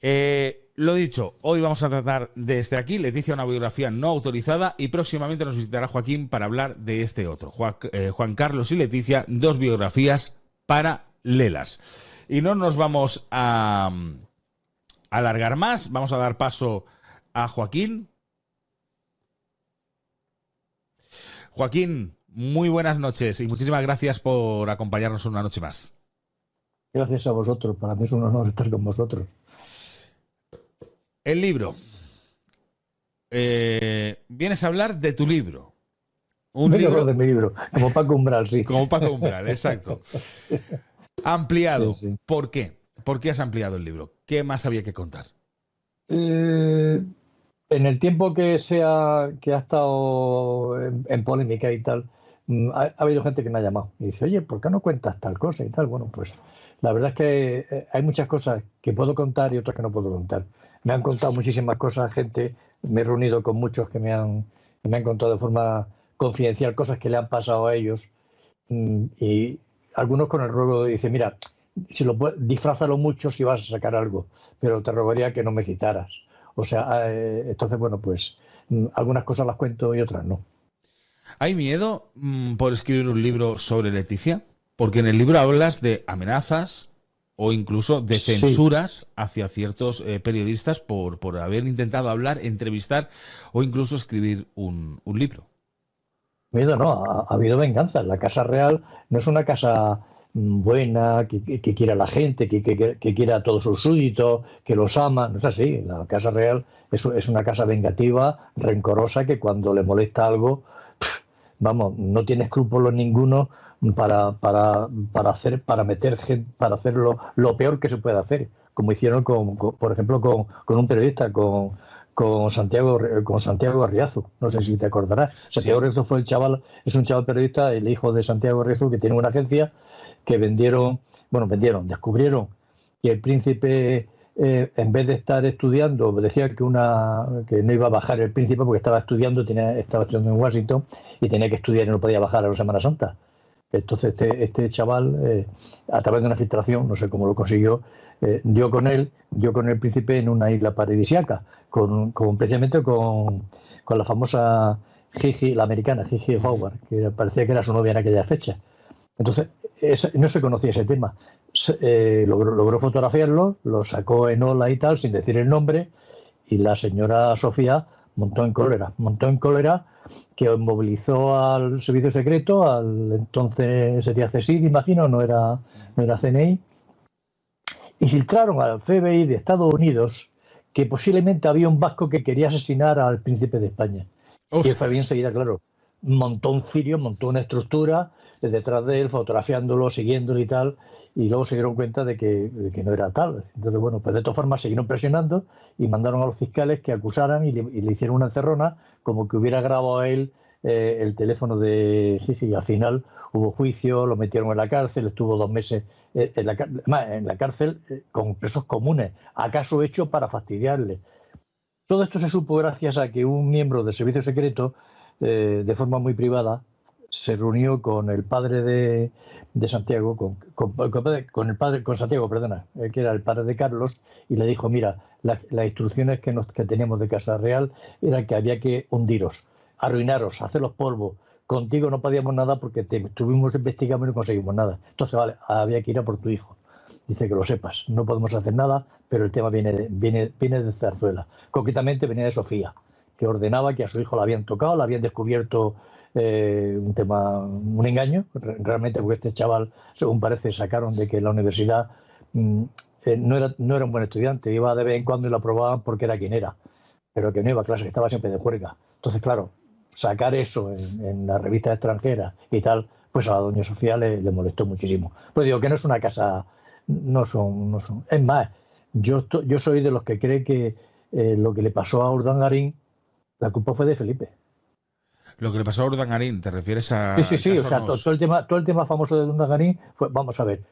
Lo dicho, hoy vamos a tratar desde aquí, Leticia, una biografía no autorizada, y próximamente nos visitará Joaquín para hablar de este otro. Juan Carlos y Leticia, dos biografías paralelas. Y no nos vamos a alargar más, vamos a dar paso a Joaquín. Joaquín, muy buenas noches y muchísimas gracias por acompañarnos una noche más. Gracias a vosotros, para mí es un honor estar con vosotros. El libro. Vienes a hablar de tu libro. Un Vengo a hablar libro de mi libro, como Paco Umbral, sí. como Paco Umbral, exacto. Sí, Ampliado. sí. ¿Por qué? ¿Por qué has ampliado el libro? ¿Qué más había que contar? Eh, en el tiempo que ha estado en polémica y tal, ha habido gente que me ha llamado y dice, oye, ¿por qué no cuentas tal cosa y tal? Bueno, pues la verdad es que hay muchas cosas que puedo contar y otras que no puedo contar. Me han contado muchísimas cosas, gente, me he reunido con muchos que me han contado de forma confidencial cosas que le han pasado a ellos. Y algunos con el ruego dice, mira, si disfrázalo mucho si vas a sacar algo, pero te rogaría que no me citaras. O sea, entonces, bueno, pues algunas cosas las cuento y otras no. ¿Hay miedo por escribir un libro sobre Leticia? Porque en el libro hablas de amenazas o incluso de Sí, censuras hacia ciertos periodistas por haber intentado hablar, entrevistar o incluso escribir un libro. miedo no, ha habido venganza. La Casa Real no es una casa buena, que quiera a la gente, que quiera a todos sus súbditos, que los ama. No es así. La Casa Real es una casa vengativa, rencorosa, que cuando le molesta algo, vamos, no tiene escrúpulos ninguno para meter gente, para hacer lo peor que se puede hacer, como hicieron por ejemplo, con un periodista, con Santiago Arriazu. No sé si te acordarás. Santiago Sí. Arriazu es un chaval periodista, el hijo de Santiago Arriazu, que tiene una agencia que descubrieron que el príncipe, en vez de estar estudiando, decía que no iba a bajar el príncipe porque estaba estudiando en Washington y tenía que estudiar y no podía bajar a la Semana Santa. Entonces este chaval, a través de una filtración, no sé cómo lo consiguió, dio con el príncipe en una isla paradisíaca, precisamente con la famosa Gigi, la americana Gigi Ujú. Howard, que parecía que era su novia en aquella fecha. Entonces, no se conocía ese tema. Logró fotografiarlo, lo sacó en Ola y tal, sin decir el nombre, y la señora Sofía montó en cólera, que movilizó al servicio secreto, al entonces sería CSID, imagino, no era CNI, y filtraron al FBI de Estados Unidos que posiblemente había un vasco que quería asesinar al príncipe de España. Y el FBI Ostras. enseguida, claro, montó un cirio, montó una estructura detrás de él, fotografiándolo, siguiéndolo y tal, y luego se dieron cuenta de que no era tal. Entonces, bueno, pues de todas formas siguieron presionando y mandaron a los fiscales que acusaran y le hicieron una encerrona como que hubiera grabado a él el teléfono de Gigi, y al final hubo juicio, lo metieron en la cárcel, estuvo 2 meses en la cárcel con presos comunes, acaso hecho para fastidiarle. Todo esto se supo gracias a que un miembro del servicio secreto, de forma muy privada, se reunió con el padre de Santiago, con Santiago, perdona, que era el padre de Carlos, y le dijo, mira, las instrucciones que teníamos de Casa Real eran que había que hundiros, arruinaros, haceros polvo. Contigo no podíamos nada porque te estuvimos investigando y no conseguimos nada. Entonces, vale, había que ir a por tu hijo. Dice que lo sepas, no podemos hacer nada, pero el tema viene de Zarzuela. Concretamente venía de Sofía, que ordenaba que a su hijo la habían tocado, la habían descubierto un engaño, realmente, porque este chaval, según parece, sacaron de que en la universidad mm, no era un buen estudiante, iba de vez en cuando y lo aprobaban porque era quien era, pero que no iba a clase, que estaba siempre de juerga. Entonces, claro, sacar eso en las revistas extranjeras y tal, pues a la doña Sofía le molestó muchísimo. Pues digo que no es una casa, no son. Es más, yo soy de los que cree que lo que le pasó a Urdangarín, la culpa fue de Felipe. Lo que le pasó a Urdangarín, ¿te refieres Sí, sí, al sí, o caso sea, Nos? todo el tema famoso de Urdangarín fue, vamos a ver,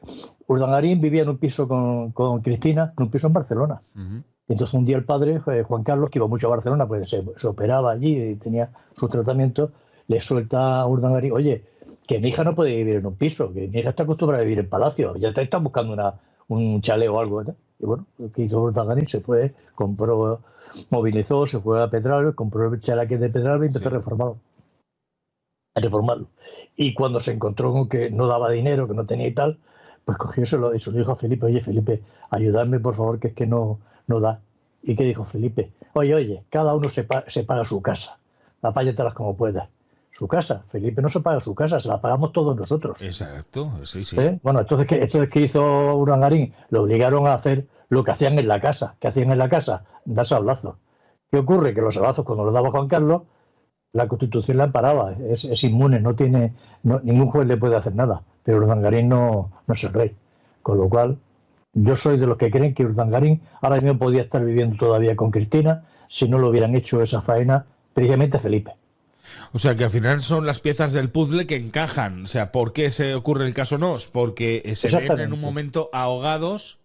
Urdangarín vivía en un piso con Cristina, en un piso en Barcelona. Ujú. Y entonces un día el padre, Juan Carlos, que iba mucho a Barcelona, pues se operaba allí y tenía sus tratamientos, le suelta a Urdangarín, oye, que mi hija no puede vivir en un piso, que mi hija está acostumbrada a vivir en palacio, ya te están buscando un chalet o algo, ¿no? Y bueno, lo que hizo Urdangarín se fue, movilizó, se fue a Pedralbes, compró el chalaque de Pedralbes y empezó Sí. a reformarlo. Y cuando se encontró con que no daba dinero, que no tenía y tal, pues cogió y se lo dijo a Felipe: oye, Felipe, ayúdame por favor, que es que no da. ¿Y qué dijo Felipe? Oye, cada uno se paga su casa, apáñatelas como puedas. Su casa, Felipe no se paga su casa, se la pagamos todos nosotros. Exacto, sí, sí. Bueno, ¿qué hizo Urdangarín? Lo obligaron a hacer lo que hacían en la casa. ¿Qué hacían en la casa? Dar sablazos. ¿Qué ocurre? Que los sablazos, cuando los daba Juan Carlos, la Constitución la amparaba, es inmune, ningún juez le puede hacer nada, pero Urdangarín no es el rey. Con lo cual, yo soy de los que creen que Urdangarín ahora mismo podía estar viviendo todavía con Cristina si no lo hubieran hecho esa faena precisamente Felipe. O sea, que al final son las piezas del puzzle que encajan. O sea, ¿por qué se ocurre el caso Nos? Porque se ven en un momento ahogados.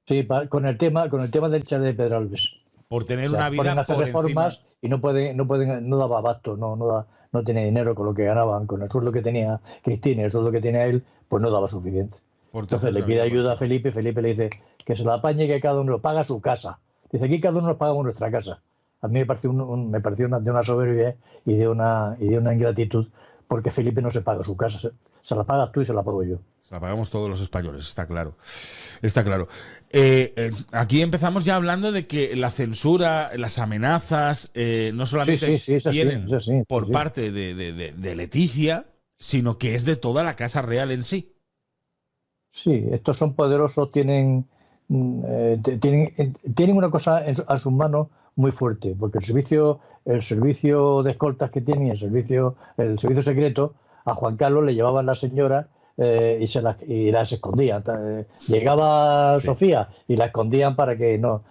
Sí, con el tema del chalet de Pedralbes. Por tener una vida hacer por reformas encima. no daba abasto, no tenía dinero con lo que ganaban, con el sueldo que tenía Cristina y el sueldo que tenía él, pues no daba suficiente. Entonces le pide ayuda a Felipe le dice que se la apañe, que cada uno lo paga a su casa. Dice: aquí cada uno nos pagamos nuestra casa. A mí me pareció de una soberbia y de una ingratitud, porque Felipe no se paga su casa, se la pagas tú y se la pago yo. La pagamos todos los españoles, está claro. Está claro. Aquí empezamos ya hablando de que la censura, las amenazas, no solamente vienen por parte de Leticia, sino que es de toda la Casa Real en sí. Sí, estos son poderosos, tienen una cosa a sus manos muy fuerte, porque el servicio de escoltas que tiene, el servicio secreto, a Juan Carlos le llevaban las señoras y las escondían. Llegaba Sofía y la escondían para que no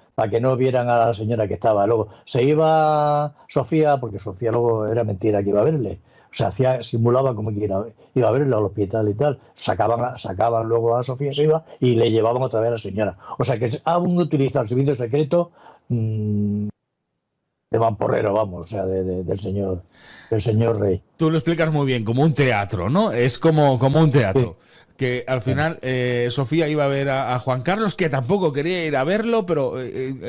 vieran a la señora que estaba. Luego se iba Sofía, porque Sofía luego era mentira que iba a verle. O sea, simulaba como que iba a verle al hospital y tal. Sacaban luego a Sofía, se iba y le llevaban otra vez a la señora. O sea, que aún utiliza el servicio secreto de mamporrero, vamos, o sea, del señor rey. Tú lo explicas muy bien, como un teatro, ¿no? Es como un teatro. Sí. Que al final Sofía iba a ver a Juan Carlos, que tampoco quería ir a verlo, pero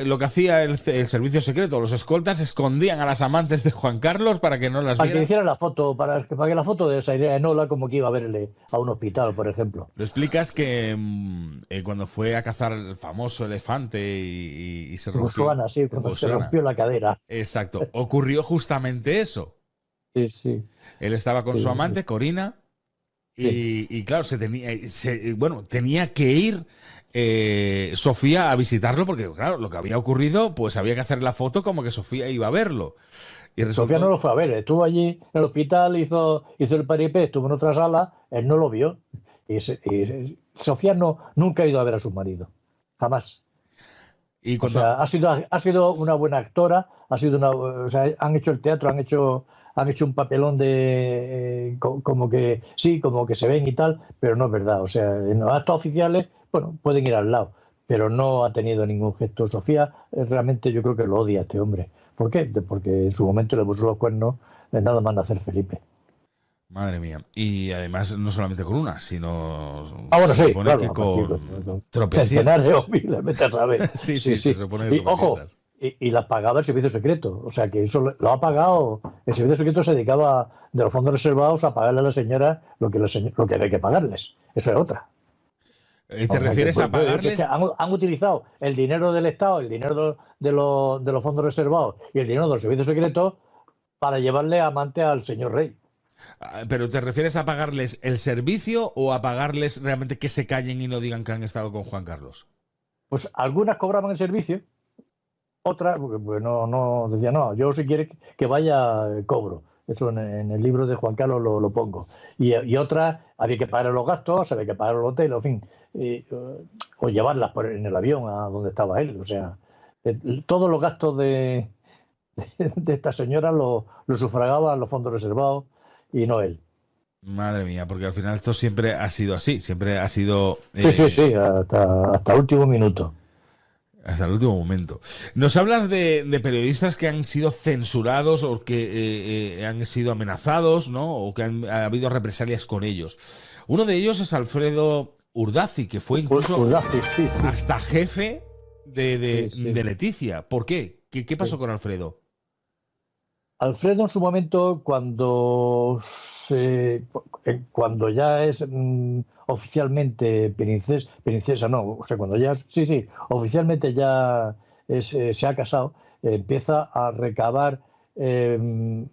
lo que hacía el servicio secreto, los escoltas escondían a las amantes de Juan Carlos para que no las vieran. Para que hicieran la foto, para que la foto de esa idea de Nola, como que iba a verle a un hospital, por ejemplo. Lo explicas que cuando fue a cazar el famoso elefante y se rompió. Botswana, sí, cuando se rompió la cadera. Exacto. Ocurrió justamente eso. Sí, sí. Él estaba con su amante, Corina. Y claro, tenía que ir Sofía a visitarlo porque, claro, lo que había ocurrido, pues había que hacer la foto como que Sofía iba a verlo. Y Sofía no lo fue a ver, estuvo allí en el hospital, hizo el paripé, estuvo en otra sala, él no lo vio. Y Sofía nunca ha ido a ver a su marido, jamás. Y cuando... O sea, ha sido una buena actora, han hecho el teatro, han hecho un papelón de como que se ven y tal, pero no es verdad. O sea, en los actos oficiales, bueno, pueden ir al lado, pero no ha tenido ningún gesto. Sofía realmente yo creo que lo odia a este hombre. ¿Por qué? Porque en su momento le puso los cuernos nada más nacer Felipe. Madre mía. Y además no solamente con una, sino bueno, se supone que con centenares, obviamente, ¿sabes? sí, se supone que ojo, y las pagaba el servicio secreto. O sea, que eso lo ha pagado. El servicio secreto se dedicaba de los fondos reservados a pagarle a la señora lo que había que pagarles. Eso es otra. ¿Te refieres a pagarles? Que han utilizado el dinero del Estado, el dinero de los fondos reservados y el dinero del servicio secreto para llevarle amante al señor rey. ¿Pero te refieres a pagarles el servicio o a pagarles realmente que se callen y no digan que han estado con Juan Carlos? Pues algunas cobraban el servicio, otras, pues no decían, no, yo si quiere que vaya, cobro. Eso en el libro de Juan Carlos lo pongo. Y otras, había que pagar los gastos, había que pagar el hotel, en fin, o llevarlas en el avión a donde estaba él. O sea, todos los gastos de esta señora lo sufragaban los fondos reservados y no él. Madre mía, porque al final esto siempre ha sido así, siempre ha sido... Sí, hasta el último minuto. Hasta el último momento. Nos hablas de periodistas que han sido censurados o que han sido amenazados, ¿no? O que ha habido represalias con ellos. Uno de ellos es Alfredo Urdazi, que fue incluso sí. hasta jefe de, Sí, sí. de Leticia. ¿Por qué? ¿Qué pasó Sí. con Alfredo? Alfredo en su momento, cuando ya es oficialmente princesa no, o sea, cuando ya, sí, sí, oficialmente ya se ha casado, empieza a recabar, eh,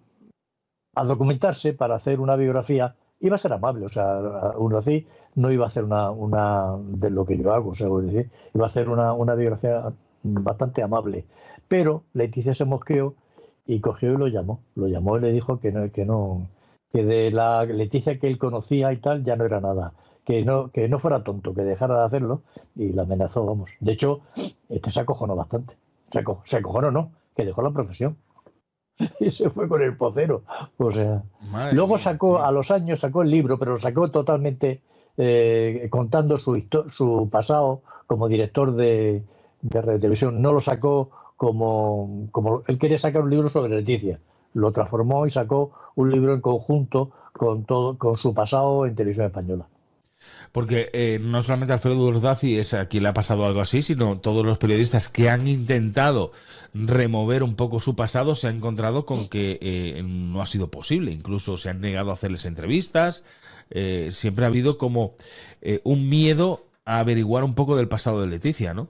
a documentarse para hacer una biografía. Iba a ser amable, o sea, aún así no iba a hacer una de lo que yo hago, o sea, es decir, iba a hacer una biografía bastante amable. Pero Leticia se mosqueó y cogió y lo llamó y le dijo que de la Leticia que él conocía y tal ya no era nada, que no fuera tonto, que dejara de hacerlo y la amenazó, vamos. De hecho, este se acojonó bastante. Se acojonó, no, que dejó la profesión. Y se fue con el pocero. O sea, Madre luego mía, sacó, sí. a los años sacó el libro, pero lo sacó totalmente contando su pasado como director de Radio Televisión. No lo sacó como él quería sacar un libro sobre Leticia. Lo transformó y sacó un libro en conjunto con todo, con su pasado en televisión española. Porque no solamente Alfredo Urdaci es a quien le ha pasado algo así, sino todos los periodistas que han intentado remover un poco su pasado se han encontrado con que no ha sido posible. Incluso se han negado a hacerles entrevistas. Siempre ha habido como un miedo a averiguar un poco del pasado de Leticia, ¿no?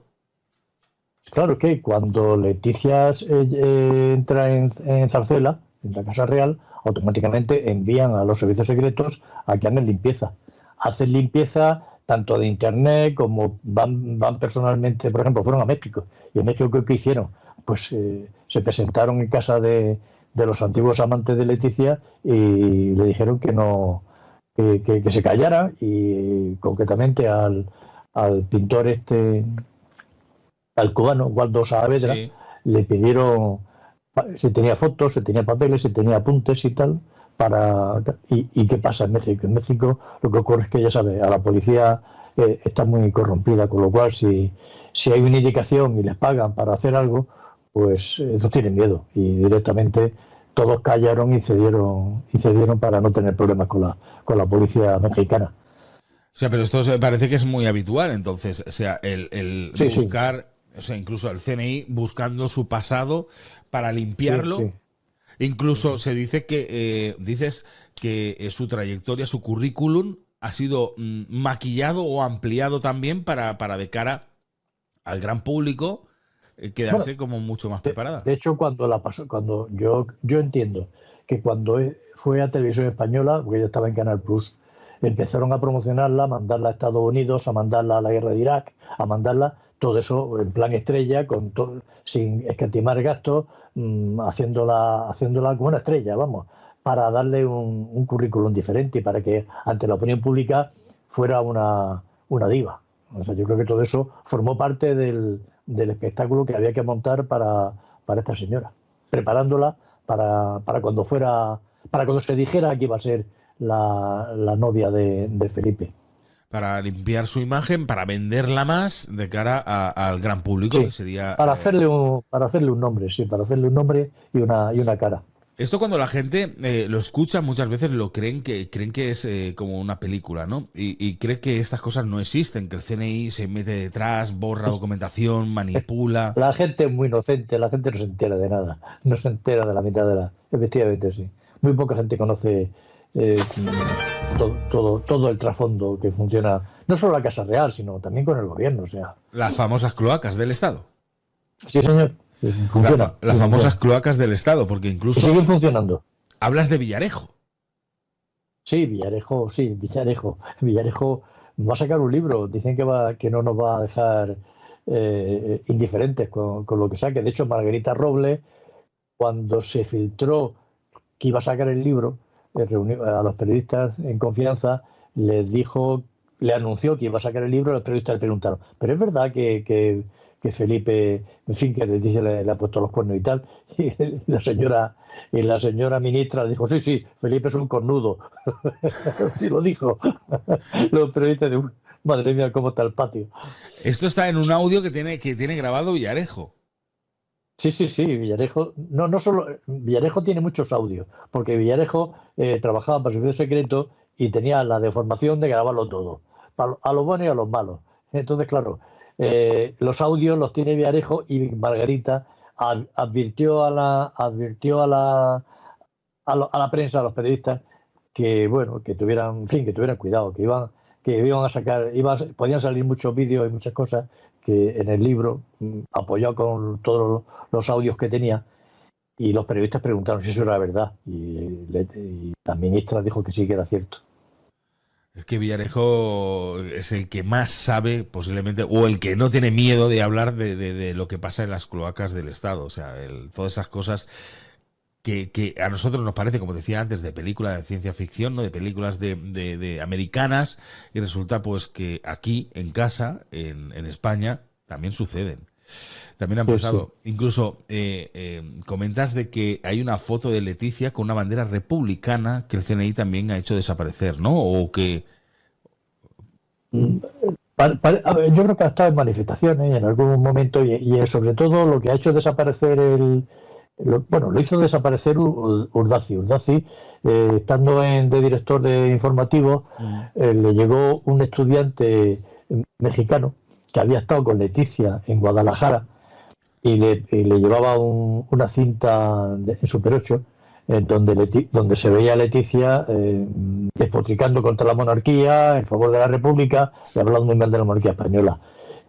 Claro que cuando Leticia entra en Zarzuela, en la Casa Real, automáticamente envían a los servicios secretos a que hagan limpieza. Hacen limpieza tanto de internet como van personalmente, por ejemplo, fueron a México. ¿Y en México qué hicieron? Pues se presentaron en casa de los antiguos amantes de Leticia y le dijeron que no, que se callara y concretamente al pintor al cubano Waldo Saavedra, Sí. le pidieron si tenía fotos, si tenía papeles, si tenía apuntes y tal. ¿Y qué pasa en México? En México lo que ocurre es que, ya sabes, a la policía está muy corrompida, con lo cual si hay una indicación y les pagan para hacer algo, pues no tienen miedo y directamente todos callaron y cedieron para no tener problemas con la policía mexicana. O sea, pero esto parece que es muy habitual, entonces, o sea, el Sí, sí, buscar, o sea, incluso el CNI buscando su pasado para sí, limpiarlo. sí. Incluso se dice que, dices que su trayectoria, su currículum ha sido maquillado o ampliado también para de cara al gran público Bueno, quedarse como mucho más preparada. de hecho, cuando la pasó, cuando yo entiendo que cuando fue a Televisión Española, porque ella estaba en Canal Plus, empezaron a promocionarla, a mandarla a Estados Unidos, a mandarla a la guerra de Irak, a mandarla todo eso en plan estrella, sin escatimar gastos, haciéndola como una estrella, vamos, para darle un currículum diferente y para que ante la opinión pública fuera una diva. O sea, yo creo que todo eso formó parte del espectáculo que había que montar para esta señora, preparándola para cuando para cuando se dijera que iba a ser la novia de Felipe. Para limpiar su imagen, para venderla más de cara al gran público, que Sí, sería... para hacerle un nombre, sí, para hacerle un nombre y una cara. Esto cuando la gente lo escucha muchas veces lo creen que es como una película, ¿no? Y cree que estas cosas no existen, que el CNI se mete detrás, borra documentación, manipula. La gente es muy inocente, la gente no se entera de nada, no se entera de la mitad de la... Efectivamente, sí. Muy poca gente conoce todo el trasfondo que funciona, no solo la Casa Real, sino también con el gobierno. O sea, Las famosas cloacas del Estado. sí, señor, funciona, Las y famosas funciona. cloacas del Estado, porque Y incluso siguen funcionando. hablas de Villarejo. Sí, Villarejo va a sacar un libro, dicen que no nos va a dejar indiferentes con lo que saque. De hecho, Margarita Robles, cuando se filtró que iba a sacar el libro, reunió a los periodistas en confianza, les dijo, le anunció que iba a sacar el libro, los periodistas le preguntaron, ¿pero es verdad que Felipe, en fin, que le, dice, le ha puesto los cuernos y tal? Y la señora ministra le dijo, sí, sí, Felipe es un cornudo. Sí lo dijo. Los periodistas de madre mía, cómo está el patio. Esto está en un audio que tiene grabado Villarejo. Sí, sí, sí, Villarejo, no solo, Villarejo tiene muchos audios, porque Villarejo trabajaba para servicio secreto y tenía la deformación de grabarlo todo, a los buenos y a los malos. Entonces, claro, los audios los tiene Villarejo y Margarita advirtió a la prensa, a los periodistas, que bueno, que tuvieran, en fin, que tuvieran cuidado, que iban a sacar, podían salir muchos vídeos y muchas cosas que en el libro, apoyado con todos los audios que tenía, y los periodistas preguntaron si eso era verdad, y la ministra dijo que sí, que era cierto. Es que Villarejo es el que más sabe, posiblemente, o el que no tiene miedo de hablar de lo que pasa en las cloacas del Estado. O sea, todas esas cosas que a nosotros nos parece, como decía antes, de película de ciencia ficción, ¿no? De películas de americanas, y resulta pues que aquí, en casa, en España, también suceden. También han pasado. Sí. Incluso comentas de que hay una foto de Leticia con una bandera republicana que el CNI también ha hecho desaparecer, ¿no? O que... A ver, yo creo que ha estado en manifestaciones en algún momento y sobre todo lo que ha hecho desaparecer lo hizo desaparecer Urdaci. Urdaci, estando de director de informativos, le llegó un estudiante mexicano que había estado con Leticia en Guadalajara y le llevaba una cinta en Super 8 donde se veía a Leticia despotricando contra la monarquía, en favor de la República y hablando muy mal de la monarquía española.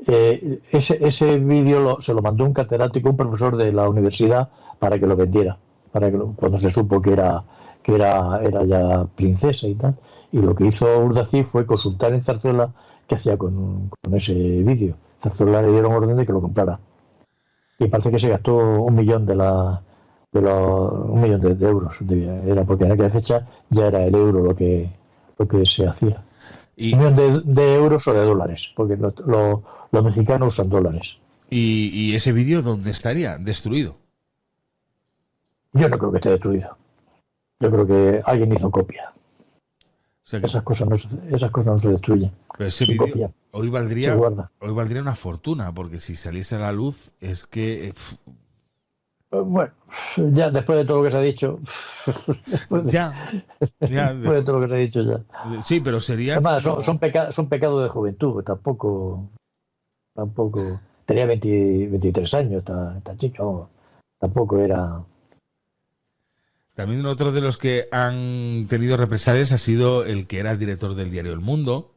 Ese vídeo se lo mandó un catedrático, un profesor de la universidad, para que lo vendiera, cuando se supo que era ya princesa y tal. Y lo que hizo Urdaci fue consultar en Zarzuela qué hacía con ese vídeo. Zarzuela le dieron orden de que lo comprara. Y parece que se gastó 1 millón de euros. Era porque en aquella fecha ya era el euro lo que se hacía. ¿Y 1 millón de euros o de dólares? Porque los mexicanos usan dólares. ¿Y ese vídeo dónde estaría? ¿Destruido? Yo no creo que esté destruido. Yo creo que alguien hizo copia. O sea que esas cosas no se destruyen. Pero ese vídeo hoy valdría una fortuna, porque si saliese a la luz es que... Bueno, ya después de todo lo que se ha dicho... después de todo lo que se ha dicho ya. Sí, pero sería... Además, son pecados de juventud, tampoco... Tenía 23 años, esta chica, tampoco era... También otro de los que han tenido represalias ha sido el que era el director del diario El Mundo,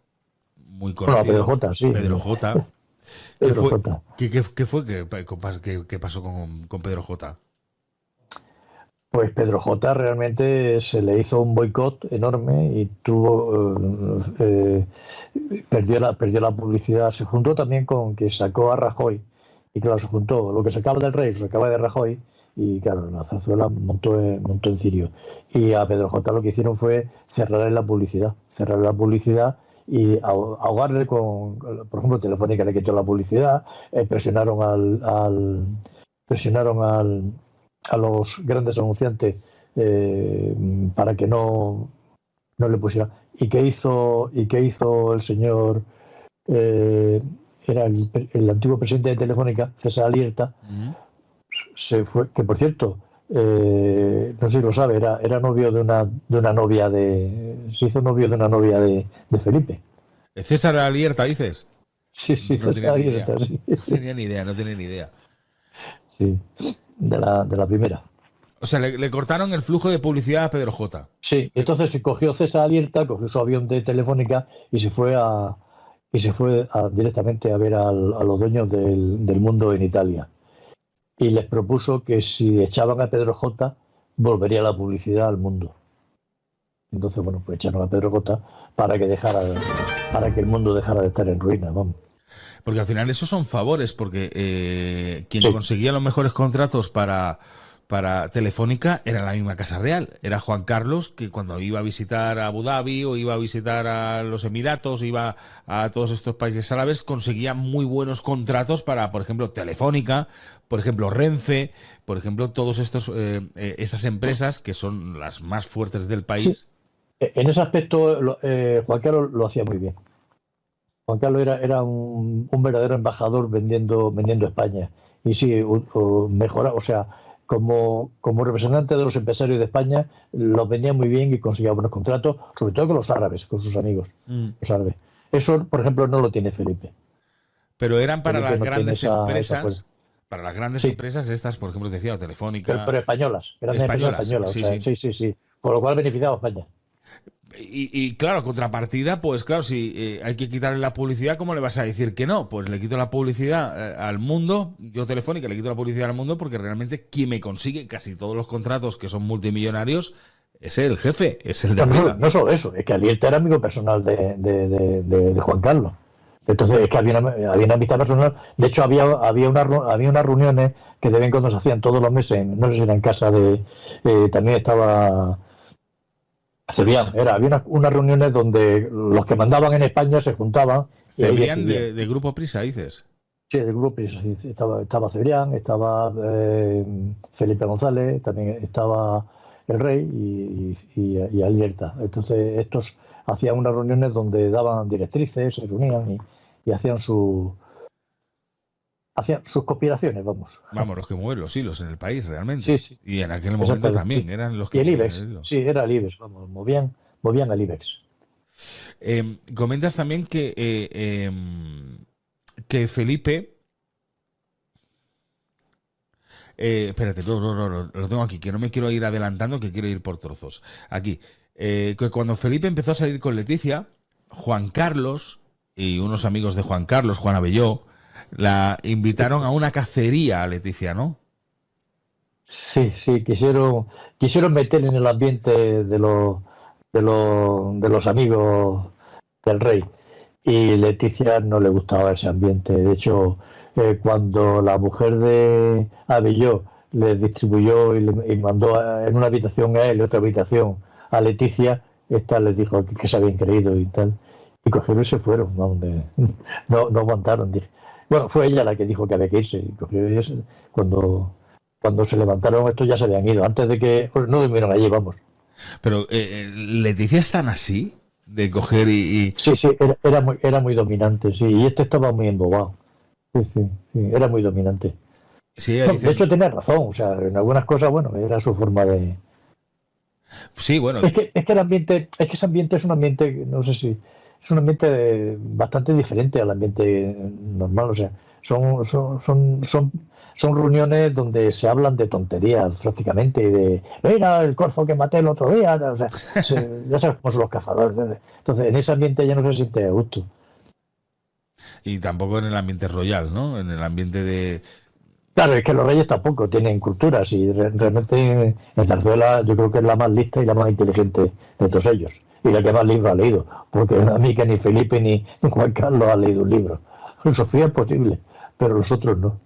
muy conocido. Pedro J, sí. Pedro J. ¿Qué pasó con Pedro J? Pues Pedro J realmente se le hizo un boicot enorme y perdió la publicidad. Se juntó también con que sacó a Rajoy, y claro, se juntó lo que sacaba del rey, se sacaba de Rajoy, y claro, la Zarzuela montó en Cirio. Y a Pedro J lo que hicieron fue cerrarle la publicidad y ahogarle por ejemplo, Telefónica le quitó la publicidad, presionaron a los grandes anunciantes para que no le pusieran. ¿Y qué hizo el señor era el antiguo presidente de Telefónica, César Alierta? Se fue, que por cierto, no sé si lo sabe, era novio de una novia se hizo novio de una novia de Felipe. ¿César Alierta dices? Sí, no César Alierta, sí. No tenía ni idea. Sí, de la primera. O sea, le cortaron el flujo de publicidad a Pedro J. Sí, entonces se cogió César Alierta, cogió su avión de Telefónica y se fue directamente a ver a los dueños del Mundo en Italia. Y les propuso que si echaban a Pedro J, volvería la publicidad al Mundo. Entonces, bueno, pues echaron a Pedro J para que el Mundo dejara de estar en ruinas, vamos. Porque al final esos son favores, porque quien conseguía los mejores contratos para Telefónica era la misma Casa Real. Era Juan Carlos, que cuando iba a visitar a Abu Dhabi o iba a visitar a los Emiratos, iba a todos estos países árabes, conseguía muy buenos contratos para, por ejemplo, Telefónica, por ejemplo, Renfe, por ejemplo, todos estas empresas que son las más fuertes del país. Sí. En ese aspecto, Juan Carlos lo hacía muy bien. Juan Carlos era un verdadero embajador vendiendo España. Y sí, mejora, o sea, como representante de los empresarios de España, los vendía muy bien y conseguía buenos contratos, sobre todo con los árabes, con sus amigos, los árabes. Eso, por ejemplo, no lo tiene Felipe. Pero eran para Felipe las no tiene grandes esa empresas, para las grandes Sí, empresas estas, por ejemplo, decía Telefónica, pero españolas, grandes empresas españolas, españolas, o sí, sea, sí. sí, sí, sí. Por lo cual beneficiaba a España. Y claro, contrapartida, pues claro, si hay que quitarle la publicidad, ¿cómo le vas a decir que no? Pues le quito la publicidad al mundo, yo Telefónica le quito la publicidad al mundo porque realmente quien me consigue casi todos los contratos que son multimillonarios es el jefe, es el de No, arriba. no solo eso, es que Alieta era amigo personal de Juan Carlos. Entonces es que había una amistad personal. De hecho, había unas reuniones que de vez en cuando se hacían todos los meses, no sé si era en casa de... también estaba Cebrián, había unas reuniones donde los que mandaban en España se juntaban y ahí Cebrián decidían. de Grupo Prisa, dices. Sí, del grupo estaba Cebrián, estaba Felipe González, también estaba el Rey y Alierta. Entonces estos hacían unas reuniones donde daban directrices, se reunían y hacían sus conspiraciones, vamos. Vamos, los que mueven los hilos en el país Sí, realmente. sí, Y en aquel momento exactamente. también Sí. eran los Y que el movían el IBEX, hilo. sí, era el IBEX, vamos, movían al IBEX. Comentas también que Felipe. Espérate, no, lo tengo aquí, que no me quiero ir adelantando, que quiero ir por trozos. Aquí, que cuando Felipe empezó a salir con Leticia, Juan Carlos y unos amigos de Juan Carlos, Juan Abelló, la invitaron a una cacería a Leticia, ¿no? Sí, sí, quisieron meter en el ambiente de los amigos del rey. Y Leticia no le gustaba ese ambiente. De hecho, cuando la mujer de Abelló le distribuyó y mandó en una habitación a él y otra habitación a Leticia, esta les dijo que se habían creído y tal. Y cogieron y se fueron, ¿no? No aguantaron. Bueno, fue ella la que dijo que había que irse. Y cogió y cuando se levantaron estos ya se habían ido. Antes de que... Pues no durmieron allí, vamos. Pero Leticia es tan así, de coger Sí, sí, era muy dominante, sí. Y este estaba muy embobado. Sí, sí, sí, era muy dominante. si ella No, de dice, hecho, tenía razón. O sea, en algunas cosas, bueno, era su forma de... sí, bueno, Es que ese ambiente es un ambiente, no sé si... Es un ambiente bastante diferente al ambiente normal. O sea, son reuniones donde se hablan de tonterías prácticamente, y de, mira el corzo que maté el otro día, o sea, ya sabes cómo son los cazadores. Entonces, en ese ambiente ya no se siente a gusto. y tampoco en el ambiente royal, ¿no? En el ambiente de... Claro, es que los reyes tampoco tienen culturas y realmente en Zarzuela yo creo que es la más lista y la más inteligente de todos ellos. Y la que más libros ha leído, porque a mí que ni Felipe ni Juan Carlos han leído un libro. Sofía es posible, pero los otros no.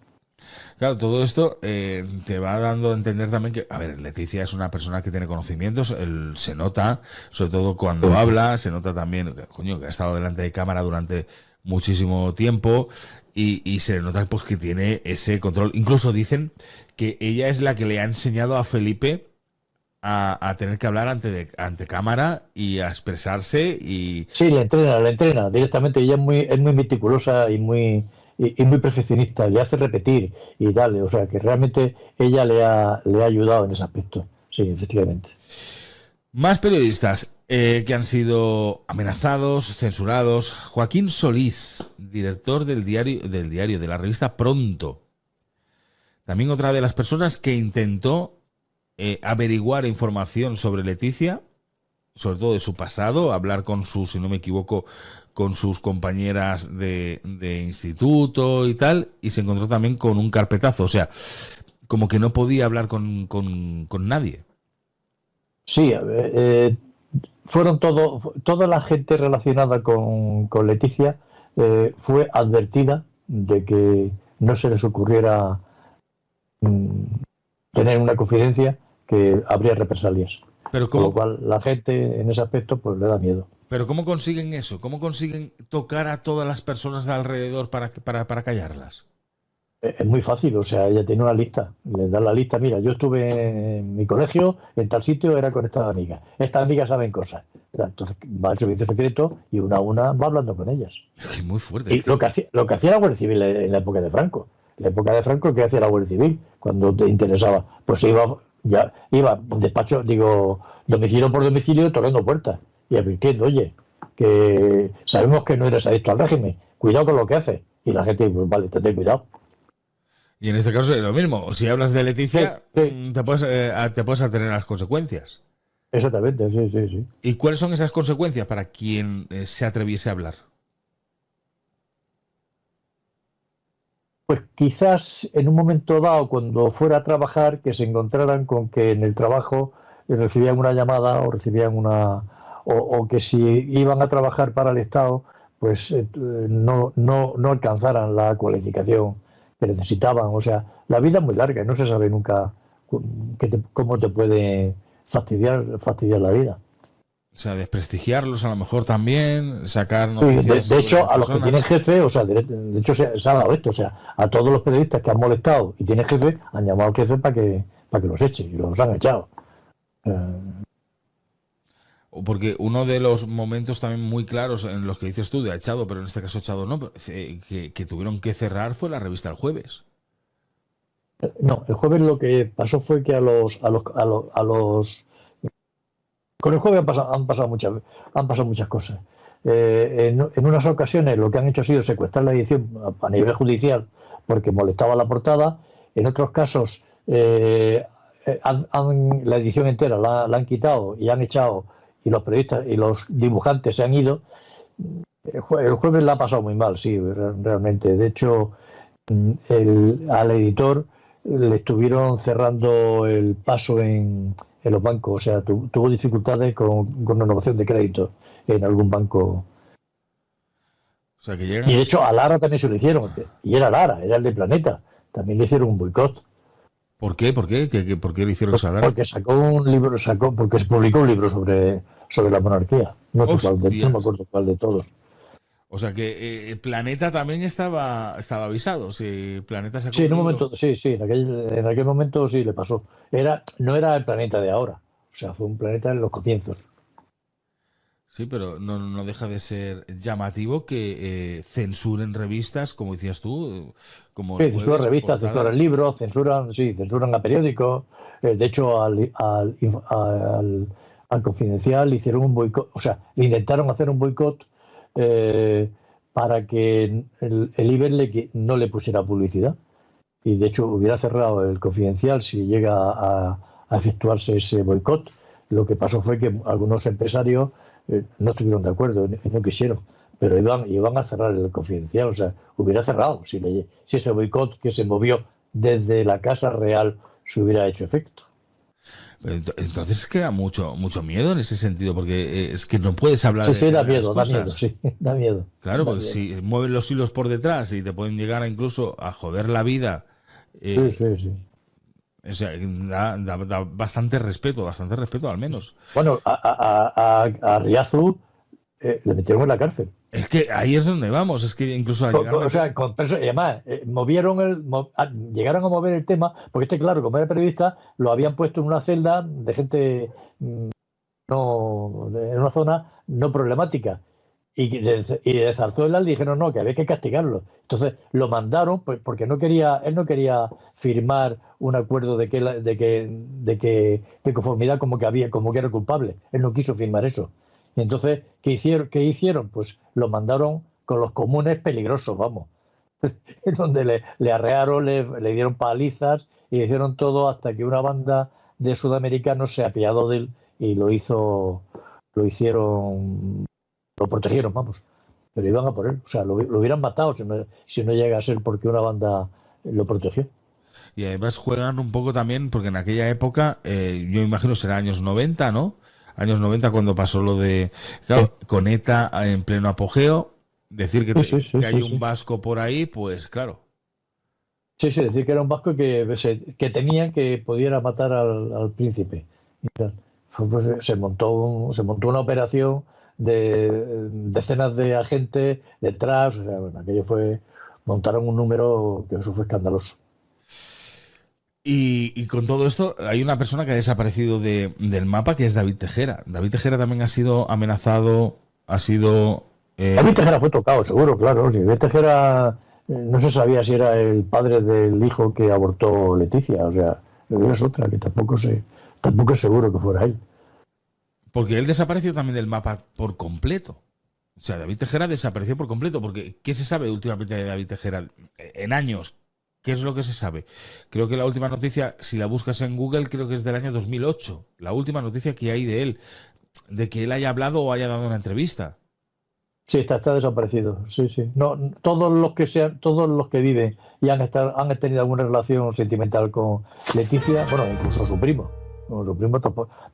Claro, todo esto te va dando a entender también que, a ver, Leticia es una persona que tiene conocimientos, se nota, sobre todo cuando habla, se nota también, coño, que ha estado delante de cámara durante muchísimo tiempo y se le nota pues que tiene ese control. Incluso dicen que ella es la que le ha enseñado a Felipe a tener que hablar ante cámara y a expresarse y... Sí, le entrena directamente. Ella es muy meticulosa y muy perfeccionista, le hace repetir y dale. O sea, que realmente ella le ha ayudado en ese aspecto. Sí, efectivamente. Más periodistas que han sido amenazados, censurados. Joaquín Solís, director del diario, de la revista Pronto. También otra de las personas que intentó averiguar información sobre Leticia, sobre todo de su pasado, hablar con sus, si no me equivoco, con sus compañeras de instituto y tal, y se encontró también con un carpetazo. O sea, como que no podía hablar con nadie. Sí, toda la gente relacionada con Leticia fue advertida de que no se les ocurriera mm, tener una confidencia, que habría represalias. Pero Con lo ¿cómo, cual la gente en ese aspecto pues le da miedo. pero ¿cómo consiguen eso? ¿Cómo consiguen tocar a todas las personas de alrededor para callarlas? Es muy fácil, o sea, ella tiene una lista, le dan la lista, mira, yo estuve en mi colegio, en tal sitio, era con estas amigas. Estas amigas saben cosas. O sea, entonces va al servicio secreto y una a una va hablando con ellas. Es muy fuerte. Y lo que hacía la Guardia Civil en la época de Franco. En la época de Franco, ¿qué hacía la Guardia Civil cuando te interesaba? Pues iba despacho, domicilio por domicilio, tocando puertas y advirtiendo, oye, que sabemos que no eres adicto al régimen, cuidado con lo que haces. Y la gente, pues vale, ten cuidado. Y en este caso es lo mismo. Si hablas de Leticia, Sí. te puedes atener a las consecuencias. Exactamente, sí, sí, sí. ¿Y cuáles son esas consecuencias para quien se atreviese a hablar? Pues quizás en un momento dado, cuando fuera a trabajar, que se encontraran con que en el trabajo recibían una llamada o recibían o que si iban a trabajar para el Estado, pues no alcanzaran la cualificación que necesitaban. O sea, la vida es muy larga y no se sabe nunca cómo te puede fastidiar la vida. O sea, desprestigiarlos a lo mejor también, sacar Sí, noticias de sobre esas hecho, a los que tienen personas. jefe, o sea, de hecho se ha dado esto, o sea, a todos los periodistas que han molestado y tienen jefe, han llamado al jefe para que los eche y los han echado. Eh, O porque uno de los momentos también muy claros en los que dices tú de echado, pero en este caso echado no, pero, que tuvieron que cerrar fue la revista El Jueves. no, el jueves lo que pasó fue que a los con el jueves han pasado muchas cosas. En unas ocasiones lo que han hecho ha sido secuestrar la edición a nivel judicial porque molestaba la portada. En otros casos la edición entera la han quitado y han echado y los periodistas y los dibujantes se han ido. El jueves la ha pasado muy mal, sí, realmente. De hecho, al editor le estuvieron cerrando el paso en los bancos, o sea, tuvo dificultades con renovación de crédito en algún banco. O sea, que Y de llegan... hecho a Lara también se lo hicieron, y era Lara, era el de Planeta, también le hicieron un boicot, ¿Por qué? ¿Por qué? ¿Por qué le hicieron eso a Lara? porque porque se publicó un libro sobre la monarquía, no sé cuál no me Hostias. acuerdo cuál de todos. O sea que Planeta también estaba avisado. Si Planeta sacó Sí, un en un libro. momento, sí, sí, en aquel momento sí le pasó. No era el planeta de ahora, o sea, fue un planeta en los comienzos. Sí, pero no deja de ser llamativo que censuren revistas, como decías tú, como El Sí, censuran Jueves, revistas, censuran portadas. libros, censuran a periódicos. De hecho, al Confidencial le hicieron un boicot, o sea, le intentaron hacer un boicot para que el IBEX no le pusiera publicidad. Y de hecho hubiera cerrado el Confidencial si llega a efectuarse ese boicot. Lo que pasó fue que algunos empresarios no estuvieron de acuerdo y no quisieron, pero iban a cerrar el Confidencial, o sea, hubiera cerrado si ese boicot que se movió desde la Casa Real se hubiera hecho efecto. Entonces queda mucho miedo en ese sentido, porque es que no puedes hablar Sí, de sí, determinadas da miedo, cosas. sí, da miedo, Claro, da porque miedo. si mueven los hilos por detrás y te pueden llegar a incluso a joder la vida, Sí, eh, sí, sí. o sea, da bastante respeto al menos. Bueno, a Riazu le metieron en la cárcel. Es que ahí es donde vamos, es que incluso a llegar a O meter... sea, y además, llegaron a mover el tema, porque claro, como era periodista, lo habían puesto en una celda de gente, no, en una zona no problemática. Y de Zarzuela le dijeron no, que había que castigarlo. Entonces lo mandaron, pues, porque él no quería firmar un acuerdo de conformidad como que era culpable. Él no quiso firmar eso. Y entonces, ¿qué hicieron? Pues lo mandaron con los comunes peligrosos, vamos. En donde le arrearon, le dieron palizas y hicieron todo hasta que una banda de sudamericanos se apiadó de él y lo protegieron, vamos. Pero iban a por él, o sea, lo hubieran matado si no llega a ser porque una banda lo protegió. Y además juegan un poco también, porque en aquella época, yo imagino será años 90, ¿no? Años 90 cuando pasó lo de, Sí, claro, con ETA en pleno apogeo, decir sí, sí, sí, que hay sí, un sí. vasco por ahí, pues claro. Sí, sí, decir que era un vasco que temían que pudiera matar al príncipe. Y tal. Pues, se montó una operación de decenas de agentes detrás. O sea, bueno, montaron un número que eso fue escandaloso. Y con todo esto, hay una persona que ha desaparecido del mapa, que es David Tejera. David Tejera también ha sido amenazado, ha sido... David Tejera fue tocado, seguro, claro. Si David Tejera no se sabía si era el padre del hijo que abortó Leticia. O sea, es otra que tampoco es seguro que fuera él. porque él desapareció también del mapa por completo. O sea, David Tejera desapareció por completo, porque ¿qué se sabe últimamente de David Tejera? En años, ¿qué es lo que se sabe? Creo que la última noticia, si la buscas en Google, creo que es del año 2008. La última noticia que hay de él, de que él haya hablado o haya dado una entrevista. Sí, está desaparecido. Sí, sí. No, todos los que viven y han tenido alguna relación sentimental con Leticia, bueno, incluso su primo. No, su primo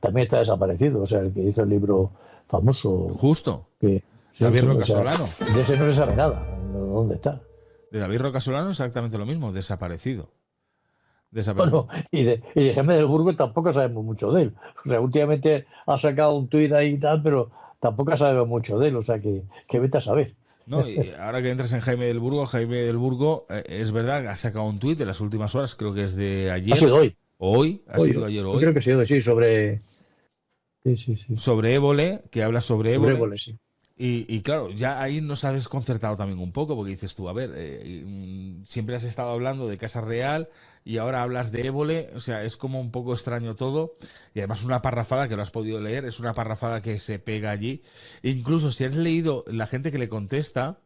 también está desaparecido. O sea, el que hizo el libro famoso. Justo. Que, sí, David sí, Roca o sea, Solano. de ese no se sabe nada. ¿Dónde está? De David Roca Solano exactamente lo mismo, desaparecido. Desaparecido. Bueno, y de Jaime del Burgo tampoco sabemos mucho de él. O sea, últimamente ha sacado un tuit ahí y tal, pero tampoco sabemos mucho de él. O sea, que vete a saber. No, y ahora que entras en Jaime del Burgo, es verdad, ha sacado un tuit de las últimas horas, creo que es de Ha ayer, sido hoy. o hoy, ha Hoy, sido ayer o yo hoy, creo que sí, sí, sobre. Sí, sí, sí. sobre Évole, que habla sobre Sobre Évole. Évole, sí. Y claro, ya ahí nos ha desconcertado también un poco, porque dices tú, a ver, siempre has estado hablando de Casa Real y ahora hablas de Évole, o sea, es como un poco extraño todo. Y además una parrafada que lo has podido leer, es una parrafada que se pega allí. E incluso si has leído la gente que le contesta,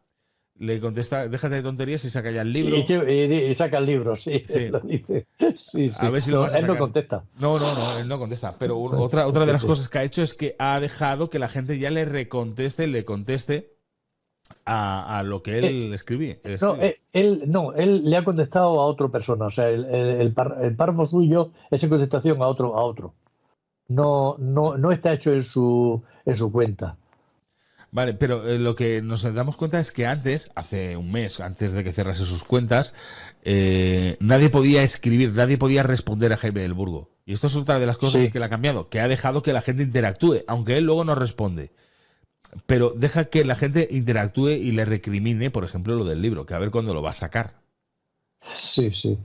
déjate de tonterías y saca ya el Y, libro. y saca el libro, sí, Sí, lo dice. Sí, a sí. ver si lo No, vas a él no sacar. contesta. No, él no contesta. Pero otra de las Conteste. cosas que ha hecho es que ha dejado que la gente ya le conteste a lo que Eh, él escribe. él le ha contestado a otra persona. O sea, el párrafo suyo es en contestación a otro. No está hecho en su cuenta. Vale, pero lo que nos damos cuenta es que antes, hace un mes, antes de que cerrase sus cuentas, nadie podía escribir, nadie podía responder a Jaime del Burgo. Y esto es otra de las cosas Sí, que le ha cambiado, que ha dejado que la gente interactúe, aunque él luego no responde. Pero deja que la gente interactúe y le recrimine, por ejemplo, lo del libro, que a ver cuándo lo va a sacar. sí, sí.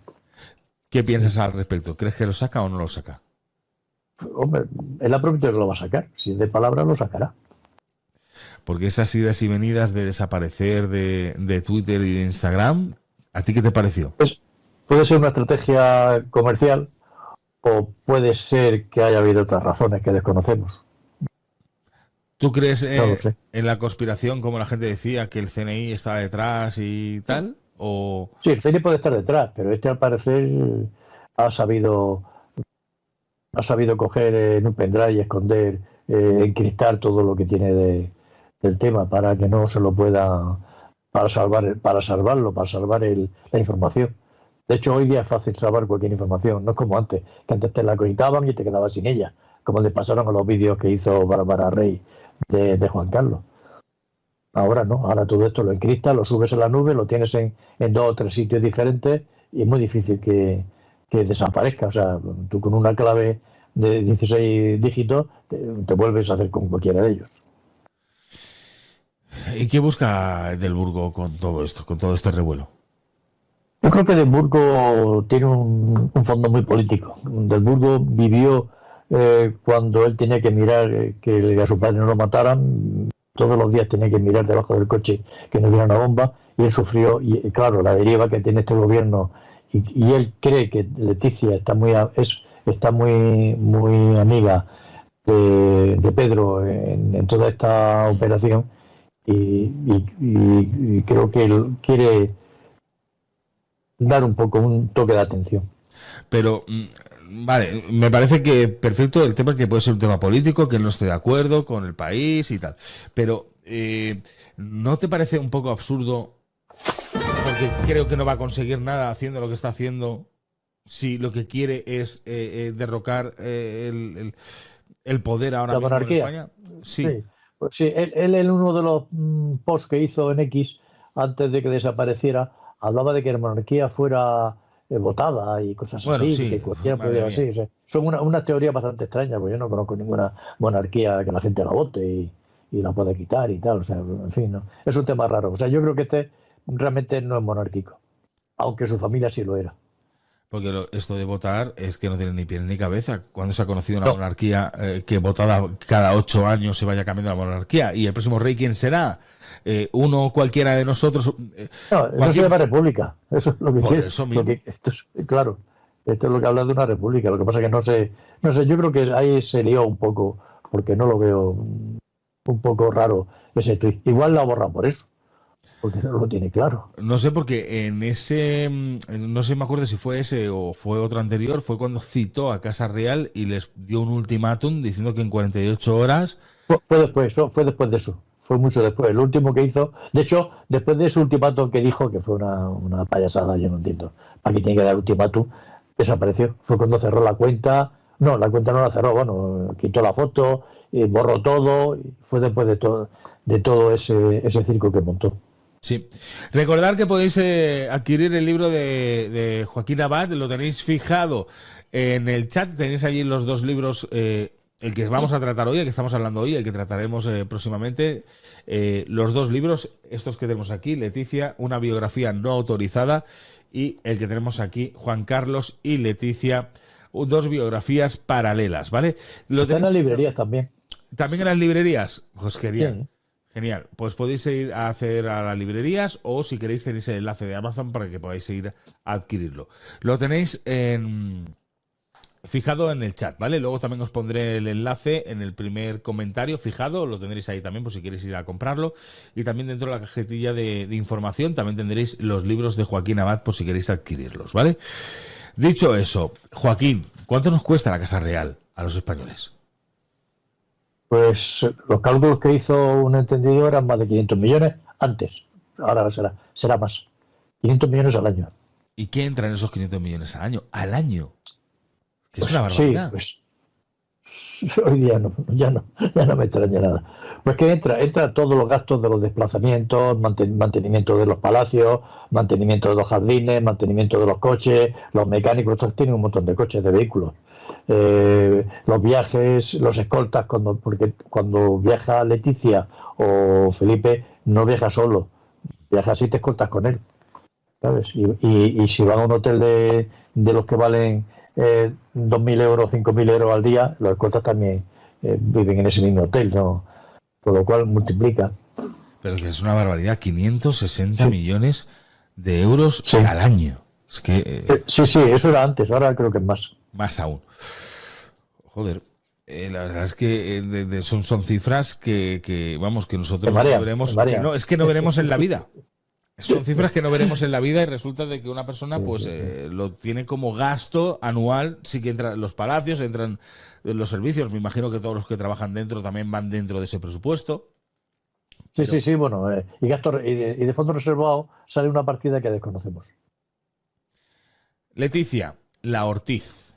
¿Qué Sí. piensas al respecto? ¿Crees que lo saca o no lo saca? Hombre, él ha prometido que lo va a sacar. Si es de palabra, lo sacará. Porque esas idas y venidas de desaparecer de Twitter y de Instagram, ¿a ti qué te pareció? Pues, puede ser una estrategia comercial o puede ser que haya habido otras razones que desconocemos. ¿Tú crees No lo sé. en la conspiración, como la gente decía, que el CNI estaba detrás y tal? ¿O Sí, el CNI puede estar detrás, pero este al parecer ha sabido, ha sabido coger en un pendrive y esconder, encriptar todo lo que tiene del tema para que no se lo pueda, para salvarlo, para salvar la información. De hecho, hoy día es fácil salvar cualquier información, no es como antes, que antes te la conectaban y te quedabas sin ella, como le pasaron a los vídeos que hizo Bárbara Rey de Juan Carlos. Ahora no, ahora todo esto lo encriptas, lo subes a la nube, lo tienes en 2 o 3 sitios diferentes y es muy difícil que desaparezca. O sea, tú con una clave de 16 dígitos te vuelves a hacer con cualquiera de ellos. ¿y qué busca Del Burgo con todo esto, con todo este revuelo? Yo creo que Del Burgo tiene un fondo muy político. Del Burgo vivió cuando él tenía que mirar que a su padre no lo mataran. Todos los días tenía que mirar debajo del coche que no hubiera una bomba y él sufrió, y claro, la deriva que tiene este gobierno y él cree que Leticia está muy amiga de Pedro en toda esta operación y creo que él quiere dar un poco un toque de atención. Pero, vale, me parece que perfecto el tema que puede ser un tema político, que él no esté de acuerdo con el país y tal. Pero, ¿no te parece un poco absurdo? Porque creo que no va a conseguir nada haciendo lo que está haciendo si lo que quiere es derrocar el poder ahora La mismo en monarquía. España. Sí. Sí, pues sí, él en uno de los posts que hizo en X antes de que desapareciera, hablaba de que la monarquía fuera votada y cosas Bueno, así, sí, que cualquiera madre pudiera mía. así. O sea, son unas teorías bastante extrañas, porque yo no conozco ninguna monarquía que la gente la vote y la pueda quitar y tal. O sea, en fin, no. Es un tema raro. O sea, yo creo que este realmente no es monárquico, aunque su familia sí lo era. Porque esto de votar es que no tiene ni pies ni cabeza. Cuando se ha conocido una No, monarquía que votada cada 8 años se vaya cambiando la monarquía. ¿Y el próximo rey quién será? Uno cualquiera de nosotros. no, eso se Joaquín, llama república. Eso es lo que por quiere. eso mismo. Esto es, claro, esto es lo que habla de una república. Lo que pasa es que no sé, yo creo que ahí se lió un poco, porque no lo veo. un poco raro ese tuit. Igual lo ha borrado por eso, porque no lo tiene claro. No sé, porque en ese, no sé, me acuerdo si fue ese o fue otro anterior, fue cuando citó a Casa Real y les dio un ultimátum diciendo que en 48 horas... Fue después de eso. Fue mucho después. El último que hizo, de hecho, después de ese ultimátum que dijo, que fue una payasada, yo no entiendo. ¿Para qué tiene que dar ultimátum? Desapareció. Fue cuando cerró la cuenta. No, la cuenta no la cerró, bueno, quitó la foto, borró todo. Fue después de todo ese circo que montó. Sí. Recordad que podéis adquirir el libro de Joaquín Abad, lo tenéis fijado en el chat, tenéis allí los dos libros, el que vamos a tratar hoy, el que estamos hablando hoy, el que trataremos próximamente, los dos libros, estos que tenemos aquí, Leticia, una biografía no autorizada, y el que tenemos aquí, Juan Carlos y Leticia, dos biografías paralelas, ¿vale? Está en las librerías también. ¿También en las librerías? Pues genial. Sí. Genial, pues podéis ir a acceder a las librerías o si queréis tenéis el enlace de Amazon para que podáis ir a adquirirlo. Lo tenéis fijado en el chat, ¿vale? Luego también os pondré el enlace en el primer comentario fijado, lo tendréis ahí también por si queréis ir a comprarlo. Y también dentro de la cajetilla de información también tendréis los libros de Joaquín Abad por si queréis adquirirlos, ¿vale? Dicho eso, Joaquín, ¿cuánto nos cuesta la Casa Real a los españoles? Pues los cálculos que hizo un entendido eran más de 500 millones antes. Ahora será más. 500 millones al año. ¿Y qué entra en esos 500 millones al año? ¿Al año? Que es Pues, una barbaridad. Sí, pues hoy día ya no me extraña nada. Pues que entra todos los gastos de los desplazamientos, mantenimiento de los palacios, mantenimiento de los jardines, mantenimiento de los coches, los mecánicos, todos tienen un montón de coches, de vehículos. Los viajes, los escoltas, porque cuando viaja Leticia o Felipe no viaja solo, viaja así, te escoltas con él, ¿sabes? Y si van a un hotel de los que valen 2.000 euros, 5.000 euros al día, los escoltas también viven en ese mismo hotel, ¿no? Por lo cual multiplica. Pero que es una barbaridad, 560 millones de euros al año. Es que sí, eso era antes, ahora creo que es más. Más aún. Joder, la verdad es que son cifras que vamos, que nosotros no veremos, que no veremos en la vida. Son cifras que no veremos en la vida y resulta de que una persona pues lo tiene como gasto anual. Sí que entran los palacios, entran los servicios. Me imagino que todos los que trabajan dentro también van dentro de ese presupuesto. Sí, bueno, y de fondo reservado sale una partida que desconocemos. Leticia, la Ortiz.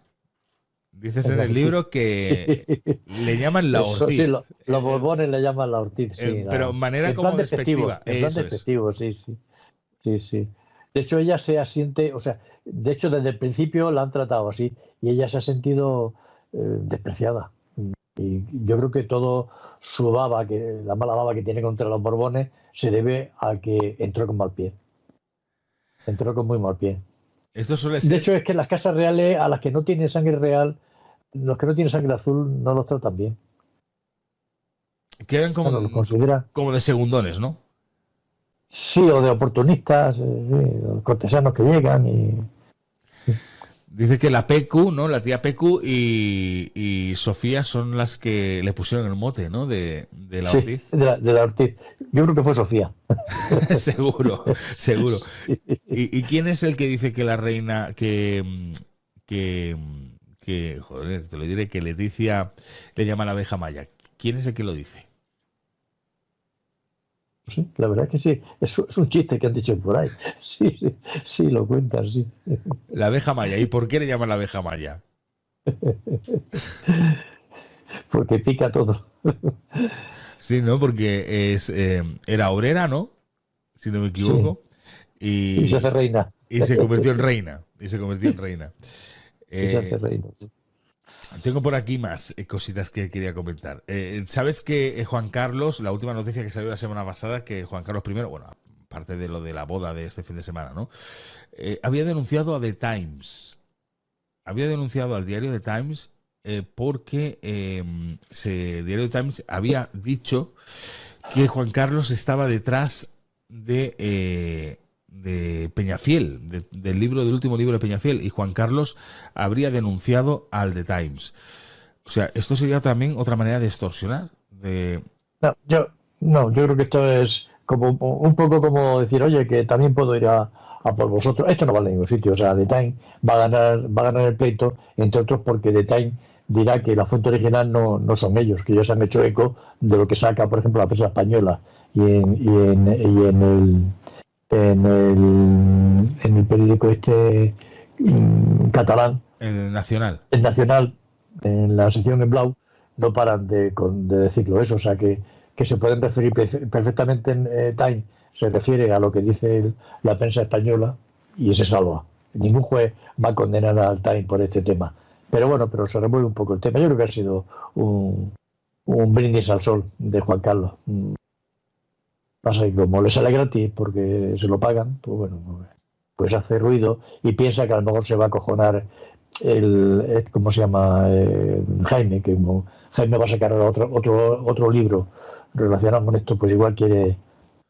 Dices en el libro que le llaman la Ortiz. Sí, los Borbones le llaman la Ortiz, sí. Pero manera como despectiva. En plan despectivo, sí. De hecho, ella se asiente, o sea, de hecho, desde el principio la han tratado así y ella se ha sentido despreciada. Y yo creo que todo su baba, la mala baba que tiene contra los Borbones, se debe a que entró con mal pie. Entró con muy mal pie. Esto suele ser... De hecho, es que las casas reales, a las que no tienen sangre real, los que no tienen sangre azul, no los tratan bien. Quedan como, lo considera... como de segundones, ¿no? Sí, o de oportunistas, cortesanos que llegan y... Dice que la Pecu, ¿no? La tía Pecu y Sofía son las que le pusieron el mote, ¿no? De la Ortiz. Sí, de la Ortiz. Yo creo que fue Sofía. seguro. Sí. ¿Y quién es el que dice que la reina, que joder, te lo diré, que Leticia le llama la abeja maya? ¿Quién es el que lo dice? Sí, la verdad es que sí. Es un chiste que han dicho por ahí. Sí, lo cuentan, sí. La abeja maya. ¿Y por qué le llaman la abeja maya? Porque pica todo. Sí, ¿no? Porque era obrera, ¿no? Si no me equivoco. Sí. Y se hace reina. Y se convirtió en reina. Y se hace reina, sí. Tengo por aquí más cositas que quería comentar. ¿Sabes que Juan Carlos, la última noticia que salió la semana pasada, que Juan Carlos I, bueno, aparte de lo de la boda de este fin de semana, ¿no? Había denunciado a The Times. Había denunciado al diario The Times porque diario The Times había dicho que Juan Carlos estaba detrás de Peñafiel, del último libro de Peñafiel, y Juan Carlos habría denunciado al The Times. O sea, esto sería también otra manera de extorsionar, de No, yo creo que esto es como un poco como decir, oye, que también puedo ir a por vosotros. Esto no vale en ningún sitio. O sea, The Time va a ganar el pleito, entre otros porque The Time dirá que la fuente original no son ellos, que ellos han hecho eco de lo que saca, por ejemplo, la prensa española y en el periódico este catalán, El Nacional. el Nacional, en la sección en Blau, no paran de decirlo eso, o sea que se pueden referir perfectamente en Time, se refiere a lo que dice la prensa española y se salva. Ningún juez va a condenar al Time por este tema. Pero bueno, pero se remueve un poco el tema. Yo creo que ha sido un brindis al sol de Juan Carlos. Pasa que como le sale gratis porque se lo pagan, pues bueno, pues hace ruido y piensa que a lo mejor se va a acojonar ¿cómo se llama? Jaime, que como Jaime va a sacar otro libro relacionado con esto, pues igual quiere,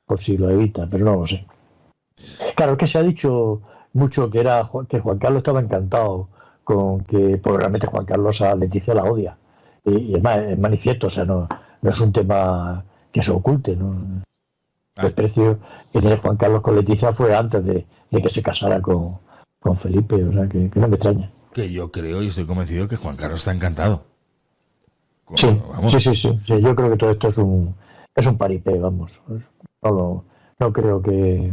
por si lo evita, pero no lo sé. Claro, es que se ha dicho mucho que Juan Carlos estaba encantado con que, porque realmente Juan Carlos a Leticia la odia. Y es manifiesto, o sea, no es un tema que se oculte, ¿no? El Ay, precio que tiene Juan Carlos con Leticia fue antes de que se casara con Felipe, o sea, que no me extraña. que yo creo y estoy convencido que Juan Carlos está encantado. Sí, sí, Vamos, sí, sí, sí, yo creo que todo esto es un paripé, vamos. No, no creo que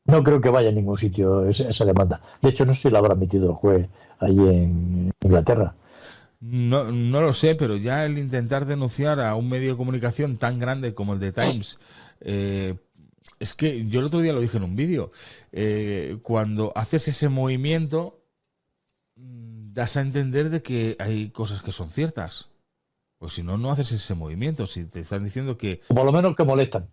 no creo que vaya a ningún sitio esa demanda. De hecho, no sé si la habrá admitido el juez allí en Inglaterra. no lo sé, pero ya el intentar denunciar a un medio de comunicación tan grande como el de Times, eh, es que yo el otro día lo dije en un vídeo, cuando haces ese movimiento, das a entender de que hay cosas que son ciertas. Pues si no, no haces ese movimiento. Si te están diciendo que, O por lo menos que molestan.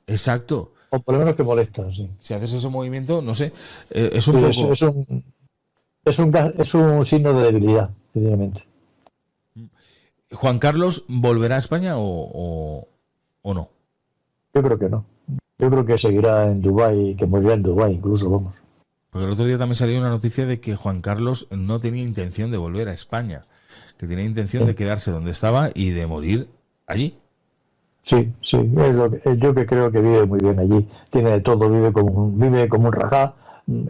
exacto, O por lo menos que molestan, sí. si haces ese movimiento, no sé, es un Sí, poco... es un signo de debilidad, evidentemente. ¿Juan Carlos volverá a España o no? Yo creo que no. Yo creo que seguirá en Dubái, que morirá en Dubái, incluso, vamos. Porque el otro día también salió una noticia de que Juan Carlos no tenía intención de volver a España, que tenía intención de Sí, quedarse donde estaba y de morir allí. sí, sí, yo que creo que vive muy bien allí. Tiene de todo, vive como un rajá.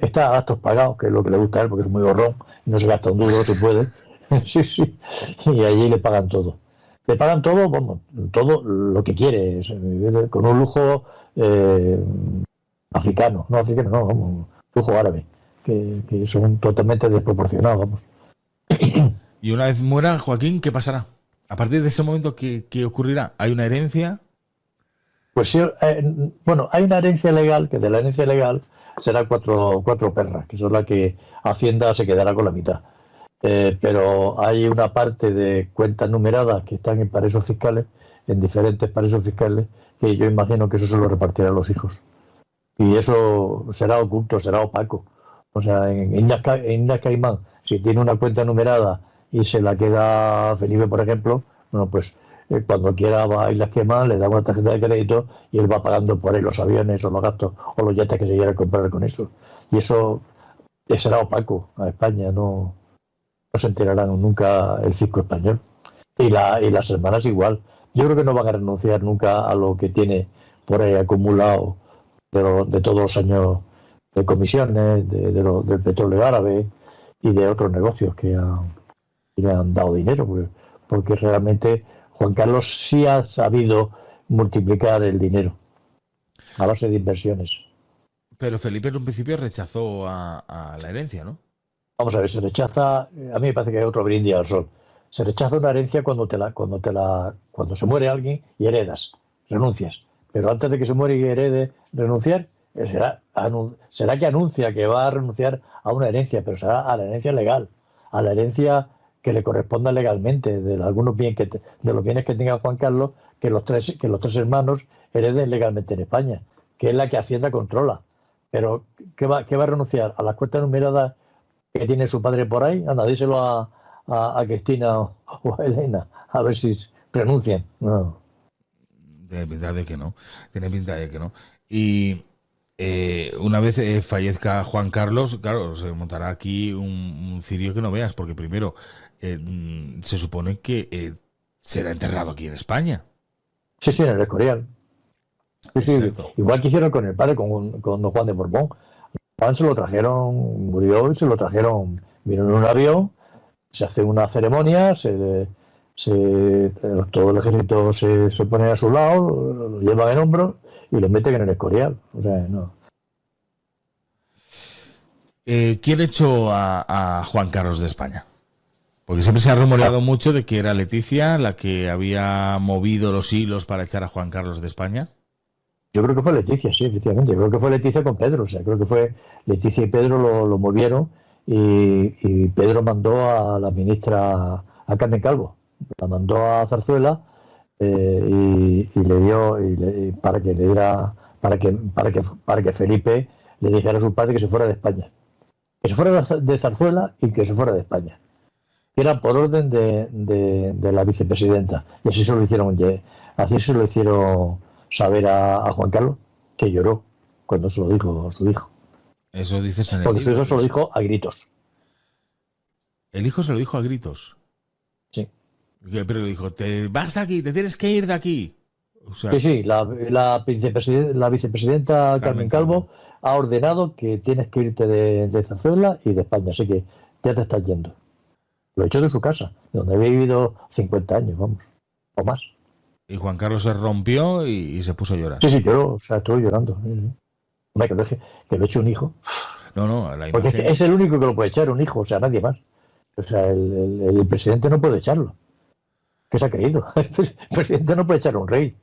Está a gastos pagados, que es lo que le gusta a él, porque es muy horrón y no se gasta un duro, se puede. Sí, sí. Y allí le pagan todo. Le pagan todo, vamos, todo lo que quiere, con un lujo eh, africano, no, vamos, lujo árabe, que son totalmente desproporcionados, vamos. Y una vez muera Joaquín, ¿qué pasará? A partir de ese momento, ¿qué ocurrirá? ¿Hay una herencia? Pues sí, bueno, hay una herencia legal, que de la herencia legal será cuatro perras, que son las que Hacienda se quedará con la mitad. Pero hay una parte de cuentas numeradas que están en paraísos fiscales, en diferentes paraísos fiscales, que yo imagino que eso se lo repartirán los hijos. Y eso será oculto, será opaco. O sea, en Islas Caimán, si tiene una cuenta numerada y se la queda Felipe, por ejemplo, bueno, pues cuando quiera va a Islas Caimán, le da una tarjeta de crédito y él va pagando por ahí los aviones o los gastos o los yates que se quiera comprar con eso. Y eso será opaco a España, no se enterarán nunca el fisco español. Y las hermanas igual. Yo creo que no van a renunciar nunca a lo que tiene por ahí acumulado de todos los años de comisiones, del petróleo árabe y de otros negocios que le han dado dinero, porque realmente Juan Carlos sí ha sabido multiplicar el dinero a base de inversiones. Pero Felipe en un principio rechazó a la herencia, ¿no? Vamos a ver, se rechaza, a mí me parece que hay otro brindis al sol. Se rechaza una herencia cuando se muere alguien y heredas, renuncias. Pero antes de que se muere y herede renunciar, será que anuncia que va a renunciar a una herencia, pero será a la herencia legal, a la herencia que le corresponda legalmente, de los bienes que tenga Juan Carlos, que los tres hermanos hereden legalmente en España, que es la que Hacienda controla. Pero, ¿qué va a renunciar? ¿A las cuentas numeradas que tiene su padre por ahí? Anda, díselo a Cristina o a Elena, a ver si renuncian. No. Tiene pinta de que no. Tiene pinta de que no. Y una vez fallezca Juan Carlos, claro, se montará aquí un cirio que no veas, porque primero se supone que será enterrado aquí en España. Sí, sí, en el Escorial. Sí, sí. Igual que hicieron con el padre, con don Juan de Borbón. Juan se lo trajeron, murió y se lo trajeron, vino en un avión, se hace una ceremonia, todo el ejército se pone a su lado, lo llevan en hombros y lo meten en el Escorial. O sea, no. ¿Quién echó a Juan Carlos de España? Porque siempre se ha rumoreado mucho de que era Leticia la que había movido los hilos para echar a Juan Carlos de España. Yo creo que fue Leticia, sí, efectivamente. Yo creo que fue Leticia con Pedro. O sea, creo que fue Leticia y Pedro lo movieron y Pedro mandó a la ministra, a Carmen Calvo, la mandó a Zarzuela y le dio para que le diera, para que Felipe le dijera a su padre que se fuera de España. Que se fuera de Zarzuela y que se fuera de España. Era por orden de la vicepresidenta. Y así se lo hicieron saber a Juan Carlos, que lloró cuando se lo dijo su hijo. Eso dices en el Porque libro. su hijo se lo dijo a gritos. El hijo se lo dijo a gritos. Sí. Pero le dijo, te vas de aquí, te tienes que ir de aquí. O sea, Sí, la vicepresidenta Carmen Calvo ha ordenado que tienes que irte de Zarzuela y de España, así que ya te estás yendo. Lo echó de su casa, donde había vivido 50 años, vamos, o más. Y Juan Carlos se rompió y se puso a llorar. Sí, lloró, o sea, estuvo llorando. Hombre, que lo eche un hijo. No, la imagen... Porque es el único que lo puede echar, un hijo, o sea, nadie más. O sea, el presidente no puede echarlo. ¿Qué se ha creído? El presidente no puede echar a un rey.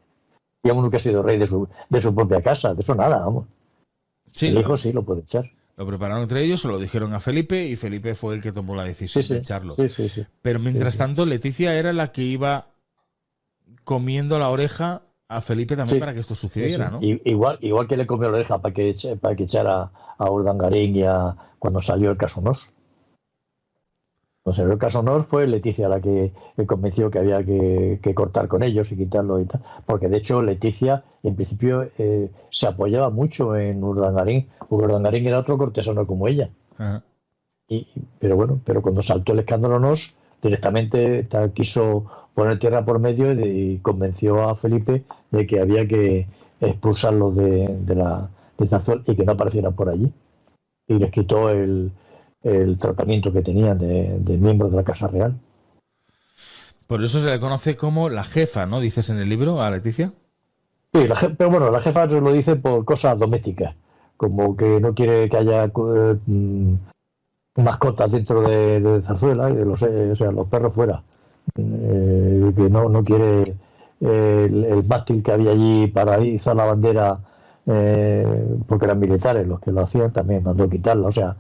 Y aún nunca ha sido rey de su propia casa, de eso nada, vamos. Sí, el hijo sí lo puede echar. Lo prepararon entre ellos, se lo dijeron a Felipe y Felipe fue el que tomó la decisión de echarlo. Sí. Pero mientras tanto, Leticia era la que iba comiendo la oreja a Felipe también para que esto sucediera, ¿no? Igual que le comió la oreja para que echara a Urdangarín cuando salió el caso Nos. Cuando salió el caso Nos fue Leticia la que convenció que había que cortar con ellos y quitarlo y tal. Porque de hecho Leticia en principio se apoyaba mucho en Urdangarín. Urdangarín era otro cortesano como ella. Ajá. Pero cuando saltó el escándalo Nos, directamente quiso poner tierra por medio y convenció a Felipe de que había que expulsarlos de Zarzuela y que no aparecieran por allí. Y les quitó el tratamiento que tenían de miembros de la Casa Real. Por eso se le conoce como la jefa, ¿no? Dices en el libro a Leticia. Sí, pero bueno, la jefa se lo dice por cosas domésticas, como que no quiere que haya mascotas dentro de Zarzuela, o sea, los perros fuera. Que no quiere el mástil que había allí para izar la bandera, porque eran militares los que lo hacían, también mandó quitarla. O sea,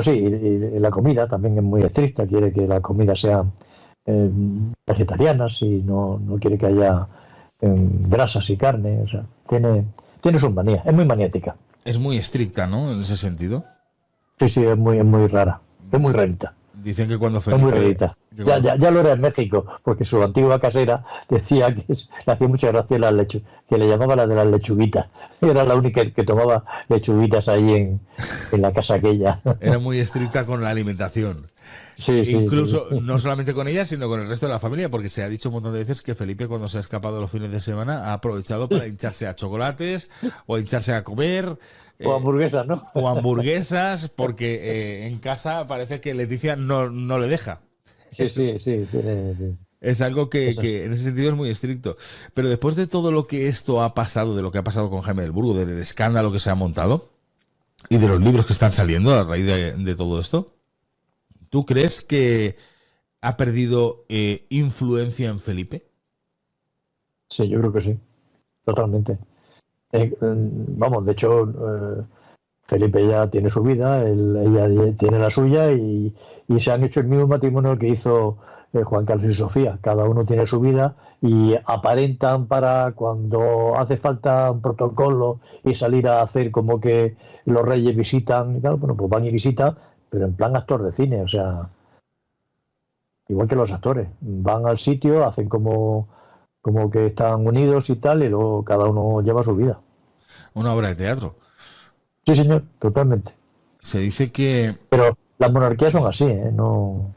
sí, y la comida también es muy estricta, quiere que la comida sea vegetariana, si no quiere que haya grasas y carne. O sea, tiene sus manías, es muy maniática. Es muy estricta, ¿no? En ese sentido. Sí, es muy rara, es muy rarita. Dicen que cuando Felipe... Es muy rarita. Ya lo era en México, porque su antigua casera decía que le hacía mucha gracia que le llamaba la de las lechuguitas. Era la única que tomaba lechuguitas ahí en la casa aquella. Era muy estricta con la alimentación. Sí, incluso no solamente con ella, sino con el resto de la familia, porque se ha dicho un montón de veces que Felipe, cuando se ha escapado los fines de semana, ha aprovechado para hincharse a chocolates o hincharse a comer. O hamburguesas, ¿no? O hamburguesas, porque en casa parece que Leticia no le deja. Sí. Es algo que en ese sentido es muy estricto. Pero después de todo lo que esto ha pasado, de lo que ha pasado con Jaime del Burgo, del escándalo que se ha montado y de los libros que están saliendo a raíz de todo esto, ¿tú crees que ha perdido influencia en Felipe? Sí, yo creo que sí, totalmente. Vamos, de hecho, Felipe ya tiene su vida, ella tiene la suya y se han hecho el mismo matrimonio que hizo Juan Carlos y Sofía. Cada uno tiene su vida y aparentan para cuando hace falta un protocolo y salir a hacer como que los reyes visitan y tal, bueno, pues van y visitan, pero en plan actor de cine, o sea, igual que los actores. Van al sitio, hacen como que están unidos y tal, y luego cada uno lleva su vida. Una obra de teatro. Sí, señor, totalmente. Se dice que... Pero las monarquías son así, ¿eh? No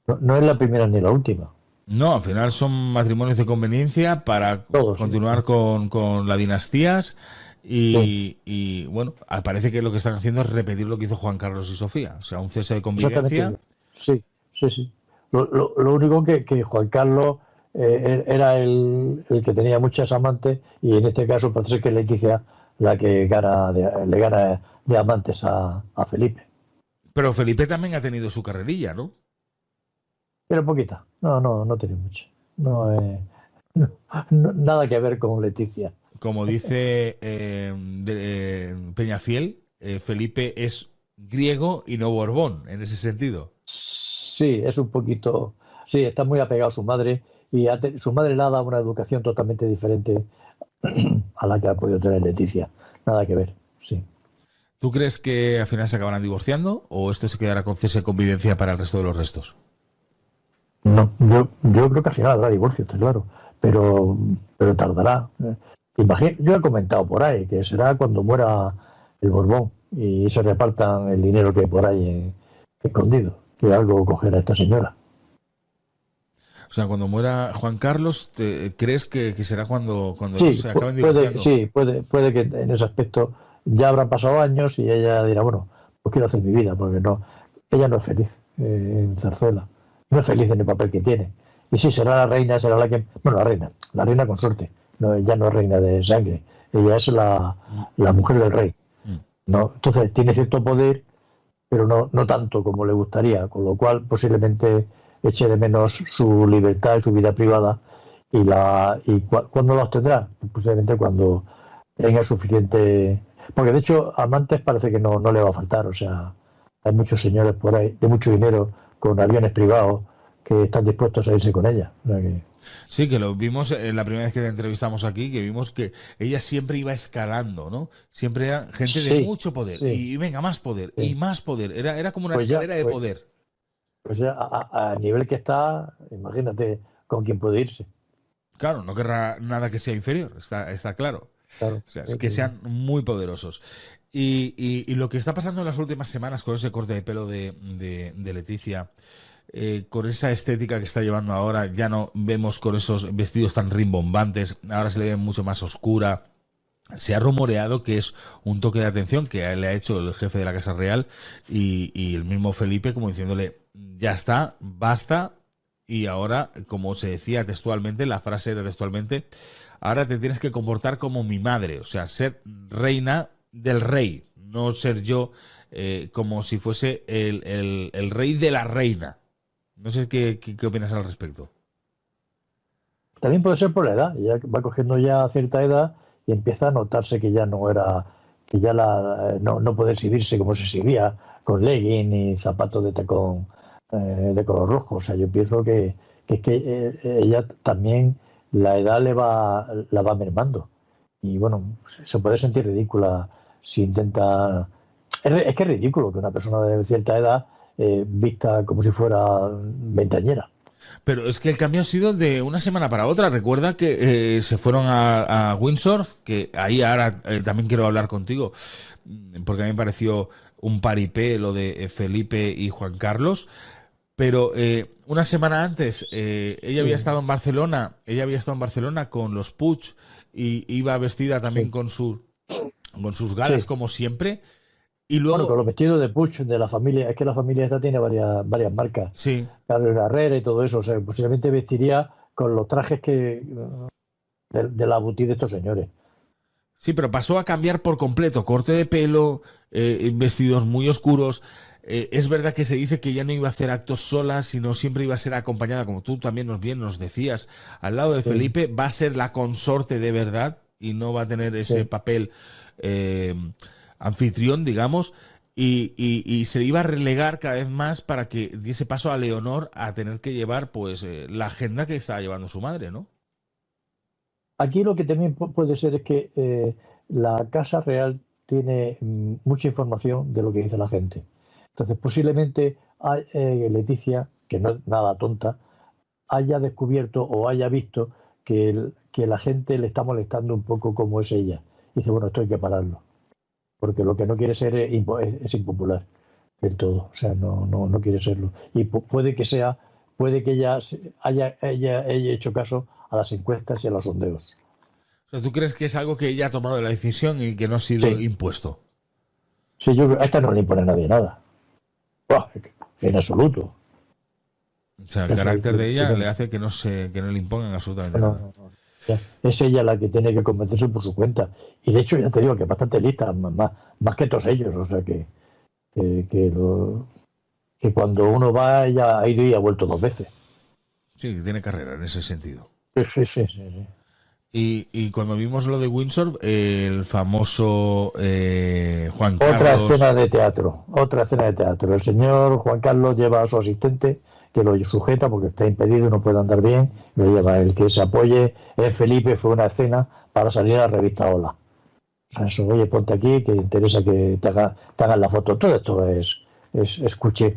es la primera ni la última. No, al final son matrimonios de conveniencia para Todos, sí. continuar con las dinastías Sí, bueno, parece que lo que están haciendo es repetir lo que hizo Juan Carlos y Sofía, o sea, un cese de exactamente convivencia. igual. Sí, sí, sí. Lo único que Juan Carlos era el que tenía muchas amantes y en este caso parece que Leticia la que le gana de amantes a Felipe. Pero Felipe también ha tenido su carrerilla, ¿no? Pero poquita. No tiene mucho. No, no, nada que ver con Leticia. Como dice Peñafiel, Felipe es griego y no Borbón, en ese sentido. Sí, es un poquito. Sí, está muy apegado a su madre y su madre le ha dado una educación totalmente diferente a la que ha podido tener Leticia. Nada que ver, sí. ¿Tú crees que al final se acabarán divorciando o esto se quedará con cese de convivencia para el resto de los restos? No, yo creo que al final habrá divorcio, está claro, pero tardará. Yo he comentado por ahí que será cuando muera el Borbón y se repartan el dinero que hay por ahí escondido, que algo cogerá esta señora. O sea, cuando muera Juan Carlos, ¿crees que será cuando ellos Sí, se acaben divorciando? puede que en ese aspecto ya habrán pasado años y ella dirá, bueno, pues quiero hacer mi vida, porque ella no es feliz en Zarzuela, no es feliz en el papel que tiene. Y sí, será la reina, será bueno, la reina consorte, no, ella no es reina de sangre, ella es la mujer del rey, Mm. ¿no? Entonces tiene cierto poder, pero no tanto como le gustaría, con lo cual posiblemente eche de menos su libertad y su vida privada ¿cuándo la obtendrá? Pues posiblemente cuando tenga suficiente, porque de hecho amantes parece que no le va a faltar, o sea, hay muchos señores por ahí de mucho dinero con aviones privados que están dispuestos a irse con ella. O sea que, Sí, que lo vimos la primera vez que te entrevistamos aquí, que vimos que ella siempre iba escalando, ¿no? Siempre era gente de sí, mucho poder sí, y venga, más poder y sí. más poder. Era como una Pues ya, escalera de pues, poder. pues ya a nivel que está, imagínate con quién puede irse. Claro, no querrá nada que sea inferior, está claro. Claro, O sea, es que sean muy poderosos. Y lo que está pasando en las últimas semanas con ese corte de pelo de Leticia, con esa estética que está llevando ahora, ya no vemos con esos vestidos tan rimbombantes, ahora se le ve mucho más oscura. Se ha rumoreado que es un toque de atención que le ha hecho el jefe de la Casa Real y el mismo Felipe como diciéndole, ya está, basta, y ahora, como se decía textualmente, la frase era textualmente, ahora te tienes que comportar como mi madre, o sea, ser reina del rey, no ser yo como si fuese el rey de la reina. No sé qué opinas al respecto. también puede ser por la edad, ya va cogiendo ya cierta edad y empieza a notarse que ya no era, que ya no puede exhibirse como se exhibía, con legging y zapatos de tacón de color rojo. O sea, yo pienso que es que ella también la edad la va mermando. Y bueno, se puede sentir ridícula si intenta. Es que es ridículo que una persona de cierta edad vista como si fuera veinteañera. Pero es que el cambio ha sido de una semana para otra. Recuerda que se fueron a Windsor, que ahí ahora también quiero hablar contigo, porque a mí me pareció un paripé lo de Felipe y Juan Carlos. Pero una semana antes Sí, ella había estado en Barcelona con los Puig y iba vestida también sí, con sus galas sí. como siempre. Y Bueno, con luego, los vestidos de Puig de la familia, es que la familia esta tiene varias marcas, sí, Carlos Herrera y todo eso, o sea, posiblemente vestiría con los trajes de la boutique de estos señores. sí, pero pasó a cambiar por completo, corte de pelo, vestidos muy oscuros. Es verdad que se dice que ya no iba a hacer actos sola, sino siempre iba a ser acompañada, como tú también bien nos decías, al lado de Sí, Felipe, va a ser la consorte de verdad y no va a tener ese sí. papel eh, anfitrión, digamos, y se iba a relegar cada vez más para que diese paso a Leonor a tener que llevar pues la agenda que estaba llevando su madre, ¿no? Aquí lo que también puede ser es que la Casa Real tiene mucha información de lo que dice la gente. Entonces, posiblemente Leticia, que no es nada tonta, haya descubierto o haya visto que la gente le está molestando un poco como es ella. Y dice, bueno, esto hay que pararlo, porque lo que no quiere ser es impopular del todo, o sea, no quiere serlo. Y puede que sea puede que ella haya hecho caso a las encuestas y a los sondeos. O sea, ¿tú crees que es algo que ella ha tomado la decisión y que no ha sido Sí, impuesto? sí, a esta no le impone nadie nada. Buah, en absoluto. O sea, el carácter de ella le hace que no le impongan absolutamente No, nada. no, no. Ya, es ella la que tiene que convencerse por su cuenta. Y de hecho, ya te digo que es bastante lista, más que todos ellos. O sea que, que lo- que cuando uno va, ella ha ido y ha vuelto 2 veces. Sí, que tiene carrera en ese sentido. Sí, sí, sí, sí, sí. Y cuando vimos lo de Windsor, el famoso Juan Otra escena Carlos. de teatro, otra escena de teatro. El señor Juan Carlos lleva a su asistente, que lo sujeta porque está impedido y no puede andar bien, lo lleva. El que se apoye en Felipe fue una escena para salir a la revista Hola. O sea, eso, oye, ponte aquí, que interesa que te hagan la foto. Todo esto es cuché,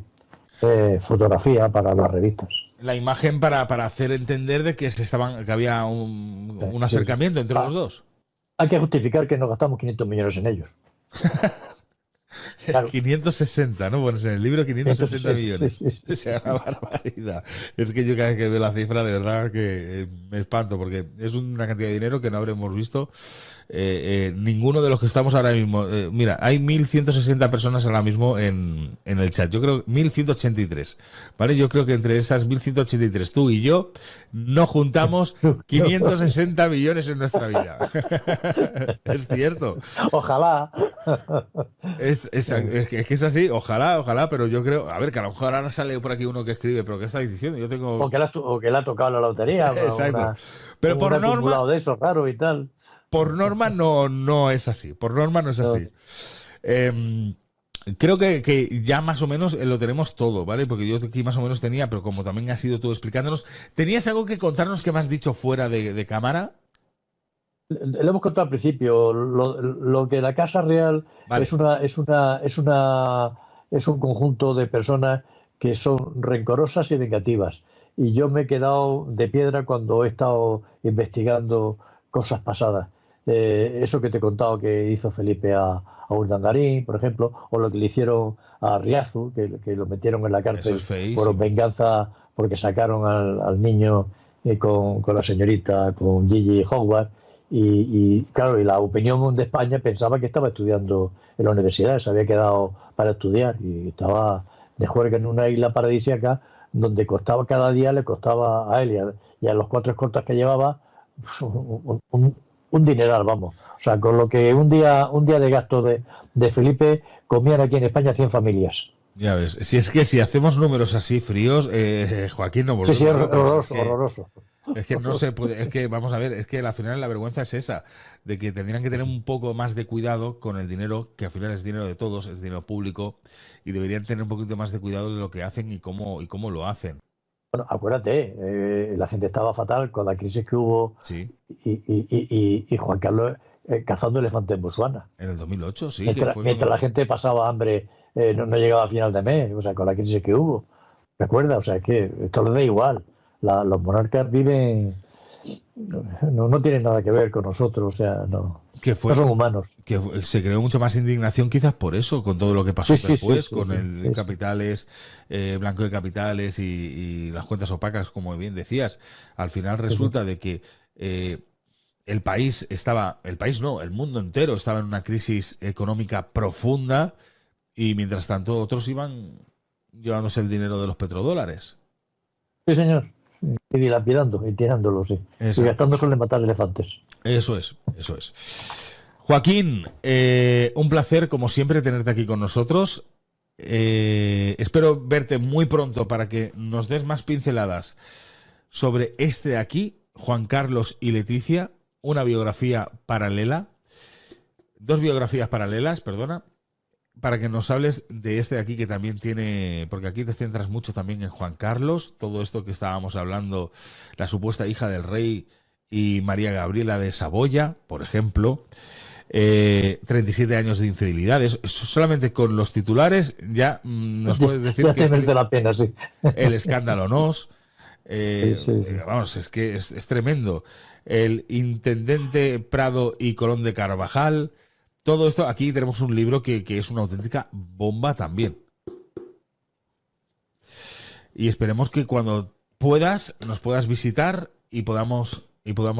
fotografía para las revistas. La imagen para hacer entender de que que había Sí, un sí, sí. acercamiento entre los dos. Hay que justificar que nos gastamos 500 millones en ellos. Claro, 560, ¿no? Bueno, en el libro 560 entonces, sí, millones. sí, O sí, sí, sea, una sí. barbaridad. Es que yo cada vez que veo la cifra, de verdad que me espanto, porque es una cantidad de dinero que no habremos visto ninguno de los que estamos ahora mismo. Mira, hay 1.160 personas ahora mismo en el chat. Yo creo 1.183, ¿vale? Yo creo que entre esas 1.183, tú y yo, no juntamos No, 560 millones en nuestra vida. Es cierto. ojalá. Es que es así, ojalá, pero yo creo, a ver, que a lo mejor ahora sale por aquí uno que escribe, pero ¿qué estáis diciendo? Yo tengo... O que le ha tocado la lotería, Exacto. Pero un acumulado de esos raro y tal. por norma no es así, por norma no es No, así. Em, Creo que ya más o menos lo tenemos todo, ¿vale? Porque yo aquí más o menos tenía, pero como también has sido tú explicándonos, ¿tenías algo que contarnos que me has dicho fuera de cámara? lo hemos contado al principio. Lo que la Casa Real Vale, es un conjunto de personas que son rencorosas y vengativas. Y yo me he quedado de piedra cuando he estado investigando cosas pasadas. Eso que te he contado que hizo Felipe a Urdangarín, por ejemplo, o lo que le hicieron a Riazu, que lo metieron en la eso es cárcel por feísimo. venganza porque sacaron al niño con la señorita, con Gigi Howard. Claro, y la opinión de España pensaba que estaba estudiando en la universidad, se había quedado para estudiar y estaba de juerga en una isla paradisíaca donde costaba cada día, le costaba a él y a los 4 escoltas que llevaba pues, un dineral, vamos. O sea, con lo que un día de gasto de Felipe comían aquí en España 100 familias. Ya ves, si es que si hacemos números así fríos, Joaquín, nos Sí, sí, volvemos locos. Es horroroso, que horroroso. Es que no se puede, es que vamos a ver, es que al final la vergüenza es esa, de que tendrían que tener un poco más de cuidado con el dinero, que al final es dinero de todos, es dinero público, y deberían tener un poquito más de cuidado de lo que hacen y cómo lo hacen. Bueno, acuérdate, la gente estaba fatal con la crisis que hubo Sí, y Juan Carlos cazando elefantes en Botswana. en el 2008, sí, que fue Mientras la cuando... gente pasaba hambre, no llegaba a final de mes, o sea, con la crisis que hubo. ¿Recuerda? O sea, es que esto les da igual. Los monarcas viven, no tienen nada que ver con nosotros, o sea, Que no fue son humanos. se creó mucho más indignación quizás por eso, con todo lo que pasó Sí, sí, sí, después, sí, con sí, el sí, sí. capitales, blanco de capitales y las cuentas opacas, como bien decías. Al final Sí, sí. resulta de que eh, el país no, el mundo entero estaba en una crisis económica profunda y mientras tanto otros iban llevándose el dinero de los petrodólares. Sí, señor. Y dilapidando y tirándolo, sí. Y Exacto. gastándose en matar elefantes. Eso es, eso es. Joaquín, un placer como siempre tenerte aquí con nosotros. Espero verte muy pronto para que nos des más pinceladas sobre este de aquí, Juan Carlos y Leticia, una biografía paralela, dos biografías paralelas, perdona, para que nos hables de este de aquí que también tiene, porque aquí te centras mucho también en Juan Carlos, todo esto que estábamos hablando, la supuesta hija del rey y María Gabriela de Saboya, por ejemplo. 37 años de infidelidades. Solamente con los titulares ya nos puedes decir Ya que te este merece libro, la pena, sí. el escándalo nos, Sí, sí, sí. vamos, es que es tremendo. El intendente Prado y Colón de Carvajal, todo esto, aquí tenemos un libro que es una auténtica bomba también. y esperemos que cuando puedas, nos puedas visitar y podamos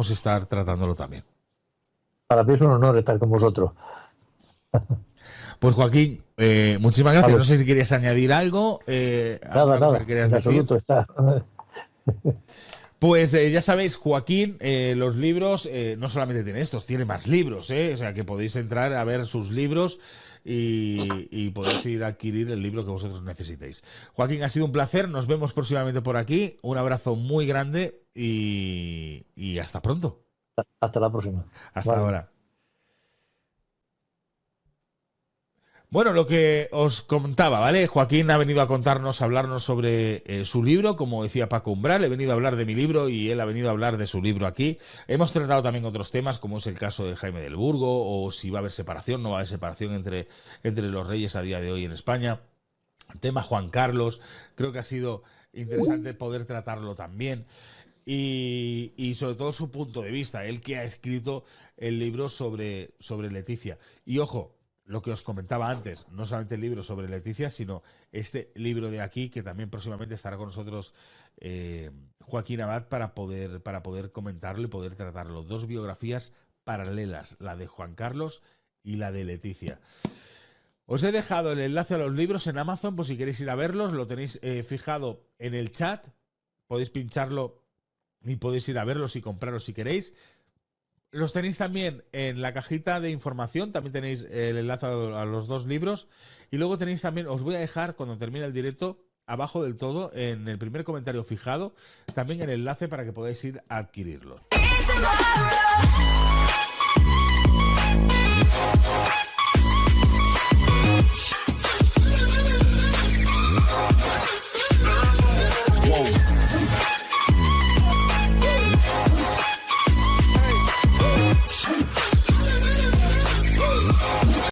estar tratándolo también. Para mí es un honor estar con vosotros. Pues Joaquín, muchísimas gracias. Vale. No sé si querías añadir algo. Nada, que querías decir. Absoluto está. Pues ya sabéis, Joaquín, los libros, no solamente tiene estos, tiene más libros, o sea que podéis entrar a ver sus libros y podéis ir a adquirir el libro que vosotros necesitéis. Joaquín, ha sido un placer, nos vemos próximamente por aquí, un abrazo muy grande y hasta pronto. Hasta la próxima. Hasta ahora. Bueno, lo que os contaba, ¿vale? Joaquín ha venido a contarnos, a hablarnos sobre su libro, como decía Paco Umbral, he venido a hablar de mi libro y él ha venido a hablar de su libro aquí. Hemos tratado también otros temas, como es el caso de Jaime del Burgo, o si va a haber separación, no va a haber separación entre los reyes a día de hoy en España. El tema Juan Carlos, creo que ha sido interesante poder tratarlo también. Y sobre todo su punto de vista, él que ha escrito el libro sobre Leticia. Y ojo, lo que os comentaba antes, no solamente el libro sobre Leticia, sino este libro de aquí, que también próximamente estará con nosotros Joaquín Abad para poder comentarlo y poder tratarlo. Dos biografías paralelas, la de Juan Carlos y la de Leticia. Os he dejado el enlace a los libros en Amazon, por si queréis ir a verlos, lo tenéis fijado en el chat, podéis pincharlo y podéis ir a verlos y comprarlos si queréis. Los tenéis también en la cajita de información, también tenéis el enlace a los dos libros. Y luego tenéis también, os voy a dejar cuando termine el directo, abajo del todo, en el primer comentario fijado, también el enlace para que podáis ir a adquirirlos.